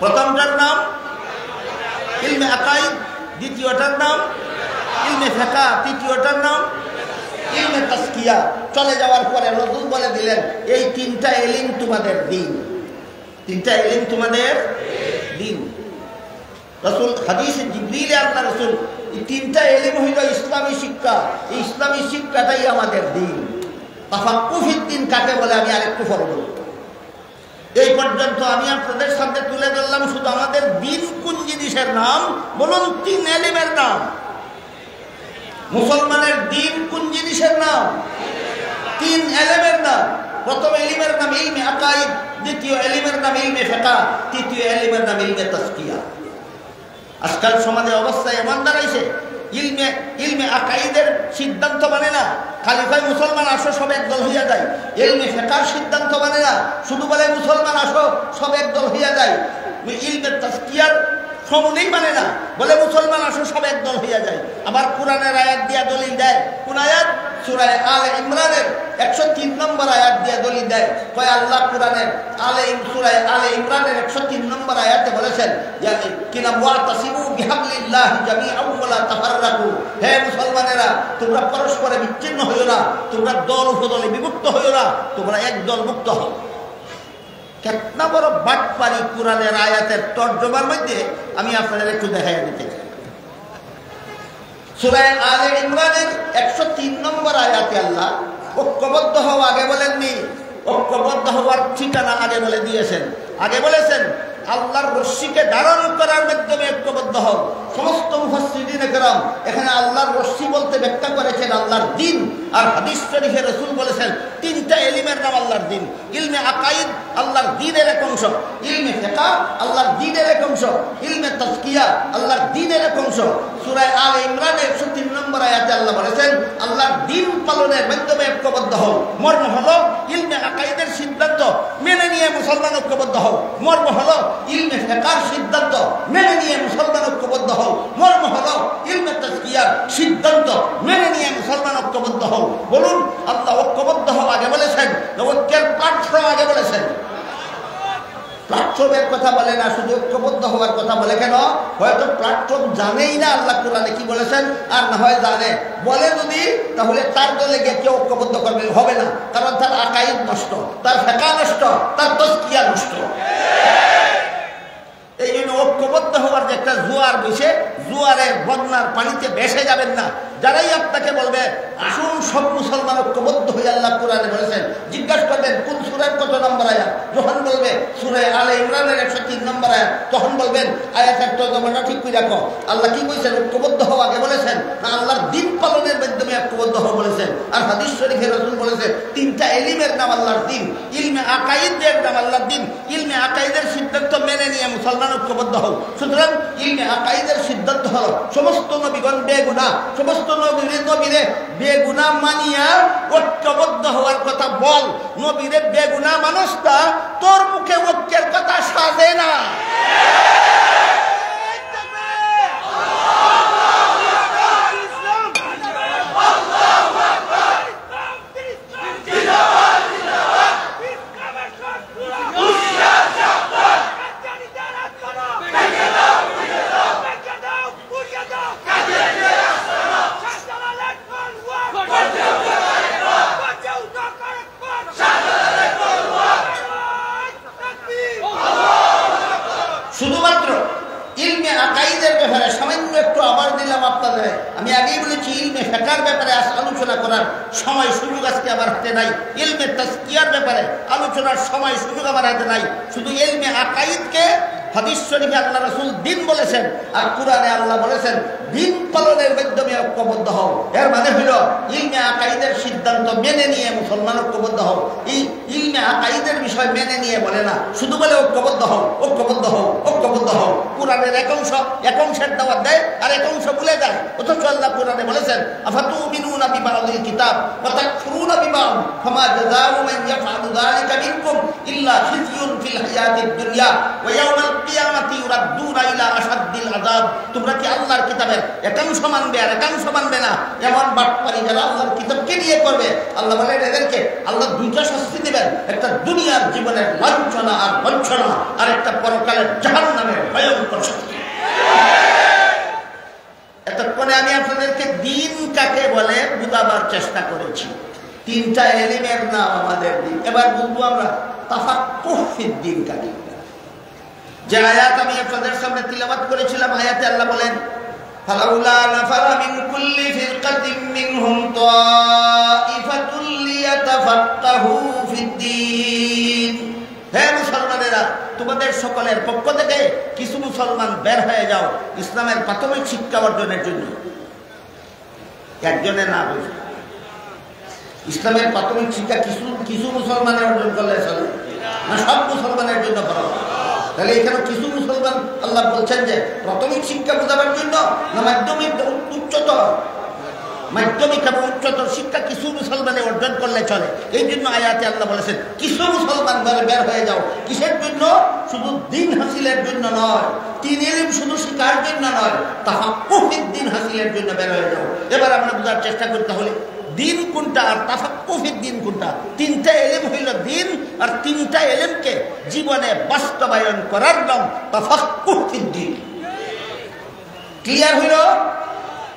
প্রথমটার নাম ইলমে আকাইদ, দ্বিতীয়টার নাম ইলমে ফিকহ, তৃতীয়টার নাম ইলমে তাসকিয়া। চলে যাওয়ার পরে রাসূল বলে দিলেন, এই ৩টা ইলম তোমাদের দিন, ৩টা ইলম তোমাদের দিন। রাসূল হাদিসে জিবরিলে আল্লাহ রাসূল এই ৩টা ইলম হইল ইসলামী শিক্ষা। এই ইসলামী শিক্ষাটাই আমাদের দিন। তাফাক্কুহ ফিদ্দীন কাকে বলে আমি আরেকটু পরে বলব। এই পর্যন্ত আমি আপনাদের সামনে তুলে ধরলাম শুধু আমাদের দিন কোন জিনিসের নাম। বলুন ৩ ইলমের নাম। মুসলমানের দিন কোন জিনিসের নাম? ৩ ইলমের নাম। প্রথম ইলমের নাম ইলমে আকাইদ, দ্বিতীয় ইলমের নাম ইলমে ফিকহ, তৃতীয় ইলমের নাম ইলমে তাসকিয়া। আজকাল সমাজে অবস্থা এমন দাঁড়াইছে, ইলমে ইলমে আকাইদের সিদ্ধান্ত মানে না, খালি কয় মুসলমান আসো সব একদল হইয়া যায়। ইলমে ফিকহের সিদ্ধান্ত মানে না, শুধু বলে মুসলমান আসো সব একদল হইয়া যায়। ইলমে তাজকিয়ার সমূলেই মানে না, বলে মুসলমান আসো সব একদল হইয়া যায়। আবার কোরআনের আয়াত দিয়া দলিল দেয়। কোন আয়াত? সূরা আলে ইমরানের 103 নম্বর আয়াত দিয়া দলিল দেয়। কয় আল্লাহ কোরআনের সূরা আলে ইমরানের 103 নম্বর আয়াতে বলেছেন যে কিনা ওয়াতাসিমু বিহাবলিল্লাহি জামিআন ওয়া লা তাফাররাকু। হে মুসলমানেরা, তোমরা পরস্পরে বিচ্ছিন্ন হইও না, তোমরা দল উপদলে বিভক্ত হইও না, তোমরা একদল মুক্ত হও। কেতনা বড় বাটপারি কোরআনের আয়াতের তর্জমার মধ্যে আমি আপনাদের একটু দেখাইয়া দিতে চাই। সূরা আলে ইমরানের 103 নম্বর আয়াতে আল্লাহ ঐক্যবদ্ধ হওয়া আগে বলেননি, ঐক্যবদ্ধ হওয়ার ঠিকানা আগে বলে দিয়েছেন। আগে বলেছেন আল্লাহর রশ্মিকে ধারণ করার মাধ্যমে ঐক্যবদ্ধ হও। সমস্ত মুফাসসিরিনে কেরাম এখানে আল্লাহর রশ্মি বলতে ব্যাখ্যা করেছেন আল্লাহর দ্বীন। আর হাদিস শরীফে রাসূল বলেছেন তিনটা ইলমের নাম আল্লাহর দ্বীন। ইলমে আকাইদ আল্লাহর দ্বীনের এক অংশ, ইলমে ফিকহ আল্লাহর দ্বীনের এক অংশ, ইলমে তাজকিয়া আল্লাহর দ্বীনের এক অংশ। সূরা আলে ইমরানের 103 নম্বর আয়াতে আল্লাহ বলেছেন আল্লাহর দ্বীন পালনের মাধ্যমে ঐক্যবদ্ধ হও। মর্ম হলো ইলমে আকাইদের সিদ্ধান্ত মেনে নিয়ে মুসলমান ঐক্যবদ্ধ হও। মর্ম হলো ইলমে ফিকহের সিদ্ধান্ত মেনে নিয়ে মুসলমান ঐক্যবদ্ধ হও। মর্ম হলো ইলমে তাজকিয়ার সিদ্ধান্ত মেনে নিয়ে মুসলমান ঐক্যবদ্ধ হও। বলুন আল্লাহ ঐক্যবদ্ধ হও আগে বলেছেন, ঐক্যের প্ল্যাটফর্ম আগে বলেছেন। প্ল্যাটফর্মের কথা বলে না, শুধু ঐক্যবদ্ধ হওয়ার কথা বলে। কেন? হয়তো প্ল্যাটফর্ম জানেই না আল্লাহ কোরআনে কি বলেছেন, আর না হয় জানে। বলে যদি, তাহলে তার দলে গিয়ে কেউ ঐক্যবদ্ধ করবে হবে না, কারণ তার আকাইদ নষ্ট, তার ফিকহ নষ্ট, তার তাজকিয়া নষ্ট। এই জন্য ঐক্যবদ্ধ হওয়ার যে একটা জোয়ার বসে, জোয়ারের বন্যার পানিতে ভেসে যাবেন না। যারাই আপনাকে বলবে আসুন সব মুসলমান ঐক্যবদ্ধ হয়ে আল্লাহ কোরআনে বলেছেন, জিজ্ঞাসা করবেন কোন সূরার কত নম্বর আয়াত। যখন বলবে সূরা আলে ইমরানের 103 নম্বর আয়াত, তখন বলবেন আয়াতের তর্জমাটা ঠিক করে রাখো। আল্লাহ কি বলেছেন? ঐক্যবদ্ধ হওয়া আগে বলেছেন না আল্লাহর দ্বীন পালনের মাধ্যমে ঐক্যবদ্ধ হওয়া বলেছেন। আর হাদিস শরীফে রাসূল বলেছেন তিনটা ইলমের নাম আল্লাহর দ্বীন। ইলমে আকাইদের নাম আল্লাহর দ্বীন। ইলমে আকাইদের সিদ্ধান্ত মেনে নিয়ে মুসলমান ঐক্যবদ্ধ হও। সুতরাং ইলমে আকাইদের সিদ্ধান্ত হলো সমস্ত নবীগণ বেগুনাহ, সমস্ত নবীরে বেগুনাহ মানিয়া ঐক্যবদ্ধ হওয়ার কথা বল। নবীরে বেগুনাহ মানুষটা তোর মুখে ঐক্যের কথা সাজে না। শুধুমাত্র ইলমে আকাইদের ব্যাপারে সামান্য একটু আবার দিলাম আপনাদের। আমি আগেই বলেছি ইলমে ফিকহের ব্যাপারে আলোচনা করার সময় সুযোগ আজকে আমার হাতে নাই। ইলমে তাজকিয়ার ব্যাপারে আলোচনার সময় সুযোগ আমার হাতে নাই। শুধু ইলমে আকাইদকে হাদিস শরীফে আল্লাহ রাসূল দ্বীন বলেছেন, আর কোরআনে আল্লাহ বলেছেন দ্বীন পালনের মাধ্যমে ঐক্যবদ্ধ হও। এর মানে হইল ইলমে আকাইদের সিদ্ধান্ত মেনে নিয়ে মুসলমান ঐক্যবদ্ধ হও। এই ইলমে আকাইদের বিষয় মেনে নিয়ে বলে না, শুধু বলে ঐক্যবদ্ধ হও, ঐক্যবদ্ধ হও, ঐক্যবদ্ধ হও। কোরআনের এক অংশের দাওয়াত দেয় আর এক অংশ ভুলে যায়। অথচ আল্লাহ কোরআনে বলেছেন আফাতুমিনুনা বিবাদিল কিতাব ওয়া তাকফুরুনা বিবাদ ফামা জাযাউ মান ইয়াফআলু যালিকা মিনকুম ইল্লা খিজয়ুন ফিল হায়াতিদ দুনিয়া ওয়া ইয়াউমাল কিয়ামাতি ইউরাদ্দুনা ইলা আশাদ্দিল আযাব। তোমরা কি আল্লাহর কিতাবের একাংশ মানবে আর একাংশ মানবে না? এমন বাটপারি যারা আল্লাহর কিতাবকে নিয়ে করবে, আল্লাহ বলেন এদেরকে আল্লাহ দুইটা শাস্তি দিবেন। একটা দুনিয়ার জীবনের লাঞ্ছনা আর বঞ্চনা, আর একটা পরকালের জাহান্নামের ভয়ঙ্কর শাস্তি। এতক্ষণে আমি আপনাদেরকে দ্বীন কাকে বলে বুঝাবার চেষ্টা করেছি। তিনটা ইলমের নাম আমাদের দ্বীন। এবার বুঝবো আমরা তাফাক্কুহ ফিদ্দীন কাকে। যে আয়াত আমি আপনাদের সামনে তিলাওয়াত করেছিলাম, আয়াতে আল্লাহ বলেন ফালাউলা নাফারা মিন কুল্লি ফিরকাতিন মিনহুম তাইফাতুল লিয়াতাফাক্কাহু ফিদ্দীন। হে মুসলমানেরা, তোমাদের সকলের পক্ষ থেকে কিছু মুসলমান বের হয়ে যাও ইসলামের প্রাথমিক শিক্ষা অর্জনের জন্য। একজনে না বুঝে ইসলামের প্রাথমিক শিক্ষা কিছু মুসলমানের অর্জন করলে চলে না? সব মুসলমানের জন্য করা তাহলে এখানে কিছু মুসলমান আল্লাহ বলছেন যে প্রাথমিক শিক্ষা বোঝাবার জন্য না মাধ্যমিক উচ্চতর, মাধ্যমিক এবং উচ্চতর শিক্ষা কিছু মুসলমানে অর্জন করলে চলে। এই জন্য আয়াতে আল্লাহ বলেছেন কিছু মুসলমান ঘরে বের হয়ে যাও। কিসের জন্য? শুধু দিন হাসিলের জন্য নয়, তিন ইলম শুধু শিখার জন্য নয়, তাফাক্কুহ ফিদ্দিন হাসিলের জন্য বের হয়ে যাও। এবার আমরা বোঝার চেষ্টা করতে হলে দিন কোনটা আর তাফাক্কুহ ফিদ্দিন কোনটা। তিনটা ইলম হইল দিন, আর তিনটা ইলমকে জীবনে বাস্তবায়ন করার নাম তাফাক্কুহ ফিদ্দিন। ক্লিয়ার হইল?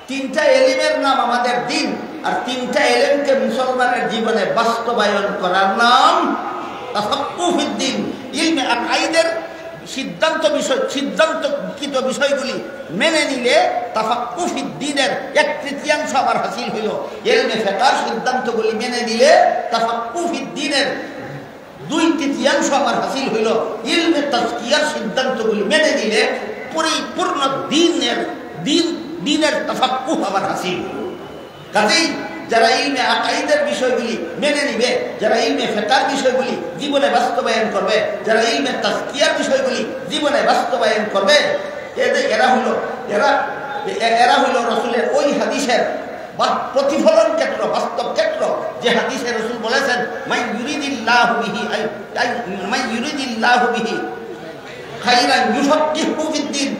তিনটা এলিমের নাম আমাদের দিন, আর তিনটা এলিমকে মুসলমানের জীবনে বাস্তবায়ন করার নাম তাফাক্কুহ ফিদ্দিন। ইলমে আকাইদের সিদ্ধান্তকৃত বিষয়গুলি মেনে নিলে তাফাক্কুহ ফিদ্দিনের 1/3 আমার হাসিল হইল। ইলমে ফিকহের সিদ্ধান্তগুলি মেনে নিলে তাফাক্কুহ ফিদ্দিনের 2/3 আমার হাসিল হইল। ইলমে তাজকিয়ার সিদ্ধান্তগুলি মেনে নিলে পরিপূর্ণ দিনের তাফাক্কুহ আবার হাসিল। কাজেই যারা ইলমে আকাইদের বিষয়গুলি মেনে নিবে, যারা ইলমে ফিকহের বিষয়গুলি জীবনে বাস্তবায়ন করবে, যারা ইলমে তাজকিয়ার বিষয়গুলি জীবনে বাস্তবায়ন করবে, এরা হইল রাসূলের ওই হাদিসের প্রতিফলন ক্ষেত্র, বাস্তব ক্ষেত্র, যে হাদিসে রাসূল বলেছেন মান ইউরিদিল্লাহু বিহি খাইরান ইউফাক্কিহু ফিদ্দিন।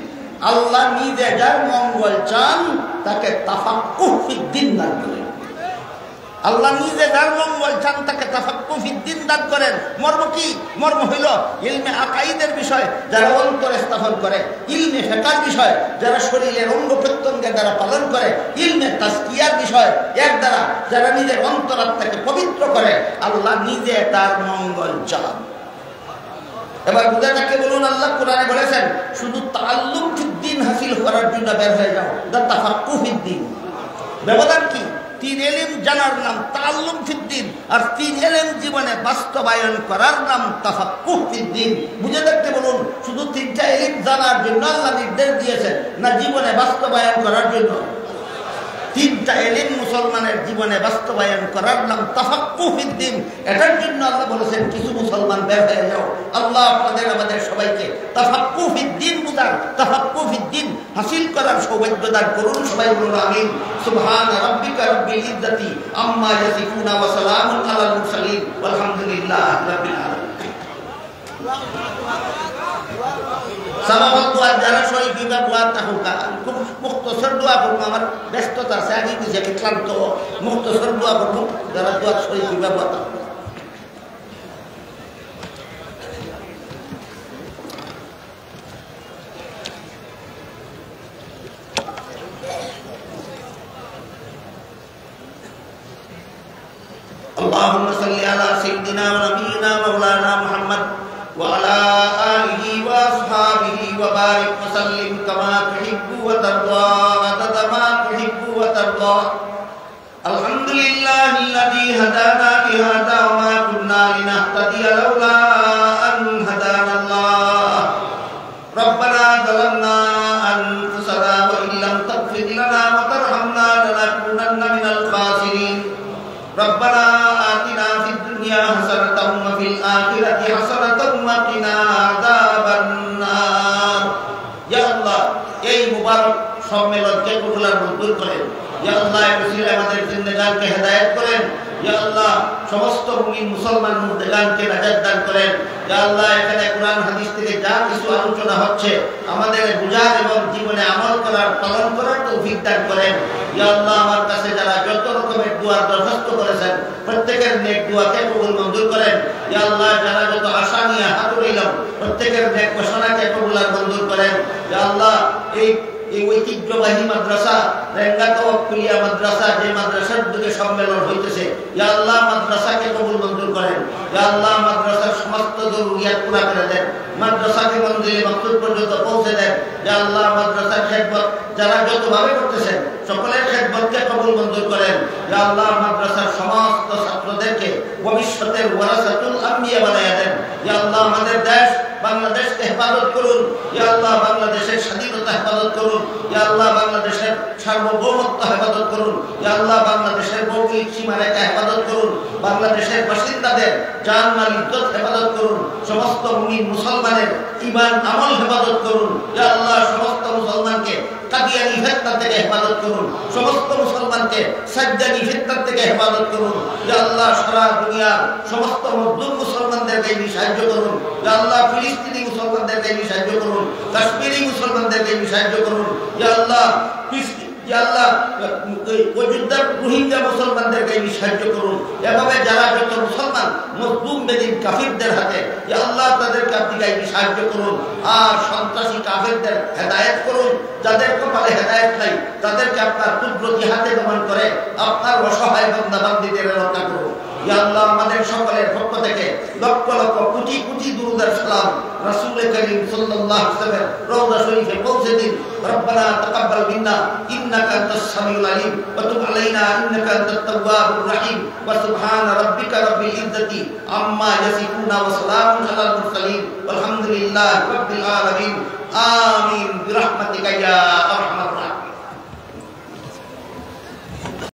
আল্লাহ নিজে যার মঙ্গল চান তাকে তাফাক্কুহ ফিদ্দিন দান করেন। আল্লাহ নিজে যার মঙ্গল চান তাকে তাফাক্কুহ ফিদ্দিন দান করেন। মর্ম কি? মর্ম হইল ইলমে আকাইদের বিষয় যারা অন্তরে স্থাপন করে, ইলমে ফিকহের বিষয় যারা শরীরের অঙ্গ প্রত্যঙ্গের দ্বারা পালন করে, ইলমে তাজকিয়ার বিষয় এর দ্বারা যারা নিজের অন্তরাত্মাকে পবিত্র করে, আল্লাহ নিজে তার মঙ্গল চান। এবার বুঝা যাকে বলুন, আল্লাহ কোরআনে বলেছেন শুধু তাআল্লুম ফিদ্দিন হাসিল করার জন্য বের হয়ে যাও, তাফাক্কুহ ফিদ্দিন। ব্যবধান কি? তিন ইলম জানার নাম তাআল্লুম ফিদ্দিন, আর তিন ইলম জীবনে বাস্তবায়ন করার নাম তাফাক্কুহ ফিদ্দিন। বুঝে দেখতে বলুন, শুধু তিনটা ইলম জানার জন্য আল্লাহ নির্দেশ দিয়েছেন না জীবনে বাস্তবায়ন করার জন্য? তিনটা ইলম মুসলমানের জীবনে বাস্তবায়ন করার নাম তাফাক্কুহ ফিদ্দিন। এটার জন্য আল্লাহ বলেছেন কিছু মুসলমান বের হয়ে যাও। আল্লাহ আপনাদের আমাদের সবাইকে তাফাক্কুহ ফিদ্দিন বুঝার, তাফাক্কুহ ফিদ্দিন হাসিল করার সৌভাগ্য দান করুন। সবাই বলুন আমিন। সুবহান রাব্বিকা রাব্বিল ইজ্জাতি আম্মা ইয়াসিফুনা ওয়া সালামুন আলাল মুরসালিন ওয়ালহামদুলিল্লাহি রাব্বিল আলামিন। সালাওয়াত দোয়া যারা শরীফ বিভাগ দোয়া তাহুকা খুব মুখতসর দোয়া করবো। আমার ব্যস্ততা আছে, আগে নিজেকে ক্লান্ত, মুখতসর দোয়া করবো যারা দোয়া শরীফ বিভাগ দোয়া তাহুকা। اللهم صل على سيدنا ونبينا مولانا محمد وعلى آله وأصحابه وبارك وسلم كما تحب وترضى عدد ما تحب وترضى. الحمد لله الذي هدانا لهذا وما كنا لنهتدي لولا أن هدانا الله. ربنا ظلمنا أنفسنا وإن لم تغفر لنا وترحمنا لنكونن من الخاسرين. ربنا آتنا في الدنيا حسنة وفي الآخرة حسنة وقنا عذاب النار. يا الله এই মুবারক সম্মেলনকে কবুল মঞ্জুর করেন। ইয়া আল্লাহ এর ওসিলায় আমাদের জিন্দেগানকে হেদায়েত করেন। ইয়া আল্লাহ সমস্ত মুমিন মুসলমান মুর্দেগানকে নাজাত দান করেন। ইয়া আল্লাহ এখানে কোরআন হাদিস থেকে যা কিছু আলোচনা হচ্ছে আমাদের বুঝার এবং জীবনে আমল করার, পালন করার তৌফিক দান করেন। ইয়া আল্লাহ আমার কাছে যারা যত রকমের দোয়া দরখাস্ত করেছেন প্রত্যেকের নেক দোয়াকে কবুল মঞ্জুর করেন। ইয়া আল্লাহ যারা যত আশা নিয়ে হাত উঠাইলাম প্রত্যেকের নেক ঘোষণাকে কবুল আর মঞ্জুর করেন। ইয়া আল্লাহ এই ঐতিহ্যবাহী মাদ্রাসা রেঙ্গাতওয়াব কুলিয়া মাদ্রাসা, যে মাদ্রাসার দিকে সম্মেলন হইতেছে, ইয়া আল্লাহ মাদ্রাসাকে কবুল মঞ্জুর করেন। ইয়া আল্লাহ মাদ্রাসার সমস্ত জরুরিয়াত পুরা করে দেন, মাদ্রাসাকে মঞ্জিলে মাকসুদ পর্যন্ত পৌঁছে দেন। ইয়া আল্লাহ মাদ্রাসার খেদমত যারা যতভাবে করতেছেন সকলের খেদমতকে কবুল মঞ্জুর করেন। ইয়া আল্লাহ মাদ্রাসার সমস্ত ছাত্রদেরকে ভবিষ্যতের ওয়ারাসাতুল আম্বিয়া বানায়া দেন। ইয়া আল্লাহ আমাদের দেশ বাংলাদেশকে হেফাজত করুন। ইয়া আল্লাহ বাংলাদেশের স্বাধীনতা হেফাজত করুন। ইয়া আল্লাহ বাংলাদেশের সার্বভৌমত্ব হেফাজত করুন। ইয়া আল্লাহ বাংলাদেশের ভৌগোলিক সীমারেখা হেফাজত করুন। বাংলাদেশের বাসিন্দাদের জান-মাল ইজ্জত হেফাজত করুন। সমস্ত মুমিন মুসলমানের ঈমান আমল হেফাজত করুন। ইয়া আল্লাহ সমস্ত মুসলমানকে কাদিয়ানি ফিতনা থেকে হেফাজত করুন। সমস্ত মুসলমানকে সাজ্জানি ফিতনা থেকে হেফাজত করুন। ইয়া আল্লাহ সারা দুনিয়ার সমস্ত মজলুম মুসলমানদেরকে সাহায্য করুন। ইয়া আল্লাহ ফিলিস্তিনি মুসলমানদেরকে সাহায্য করুন। কাশ্মীরি মুসলমানদেরকে সাহায্য করুন। ইয়া আল্লাহ ইয়া আল্লাহ অযোধ্যার রোহিঙ্গা মুসলমানদেরকে সাহায্য করুন। এভাবে যারা যত মুসলমান মজলুম বেদিন কাফিরদের হাতে, ইয়া আল্লাহ তাদেরকে আপনি সাহায্য করুন। আর সন্ত্রাসী কাফিরদের হেদায়েত করুন। যাদের কপালে হেদায়েত নাই তাদেরকে আপনার কুদরতি হাতে দমন করে আপনার অসহায় বান্দা বান্দীদের রক্ষা করুন। ইয়া আল্লাহ আমাদের সকলের পক্ষ থেকে লক্ষ লক্ষ কোটি কোটি দুরূদ আর সালাম রাসূল করিম সাল্লাল্লাহু আলাইহি ওয়াসাল্লামের রওজা শরীফে পৌঁছে দিন। রব্বানা তাকাব্বাল মিন্না ইন্নাকা আনতাস সামিউল আলিম ওয়া তুব আলাইনা ইন্নাকা আনতাত তাওয়াবুর রহিম ওয়া সুবহানা রাব্বিকা রাব্বিল ইজ্জাতি আম্মা ইয়াসিফুন ওয়া সালামুন আলাল মুরসালিন ওয়ালহামদুলিল্লাহি রাব্বিল আলামিন। আমিন বিরহমাতিকা ইয়া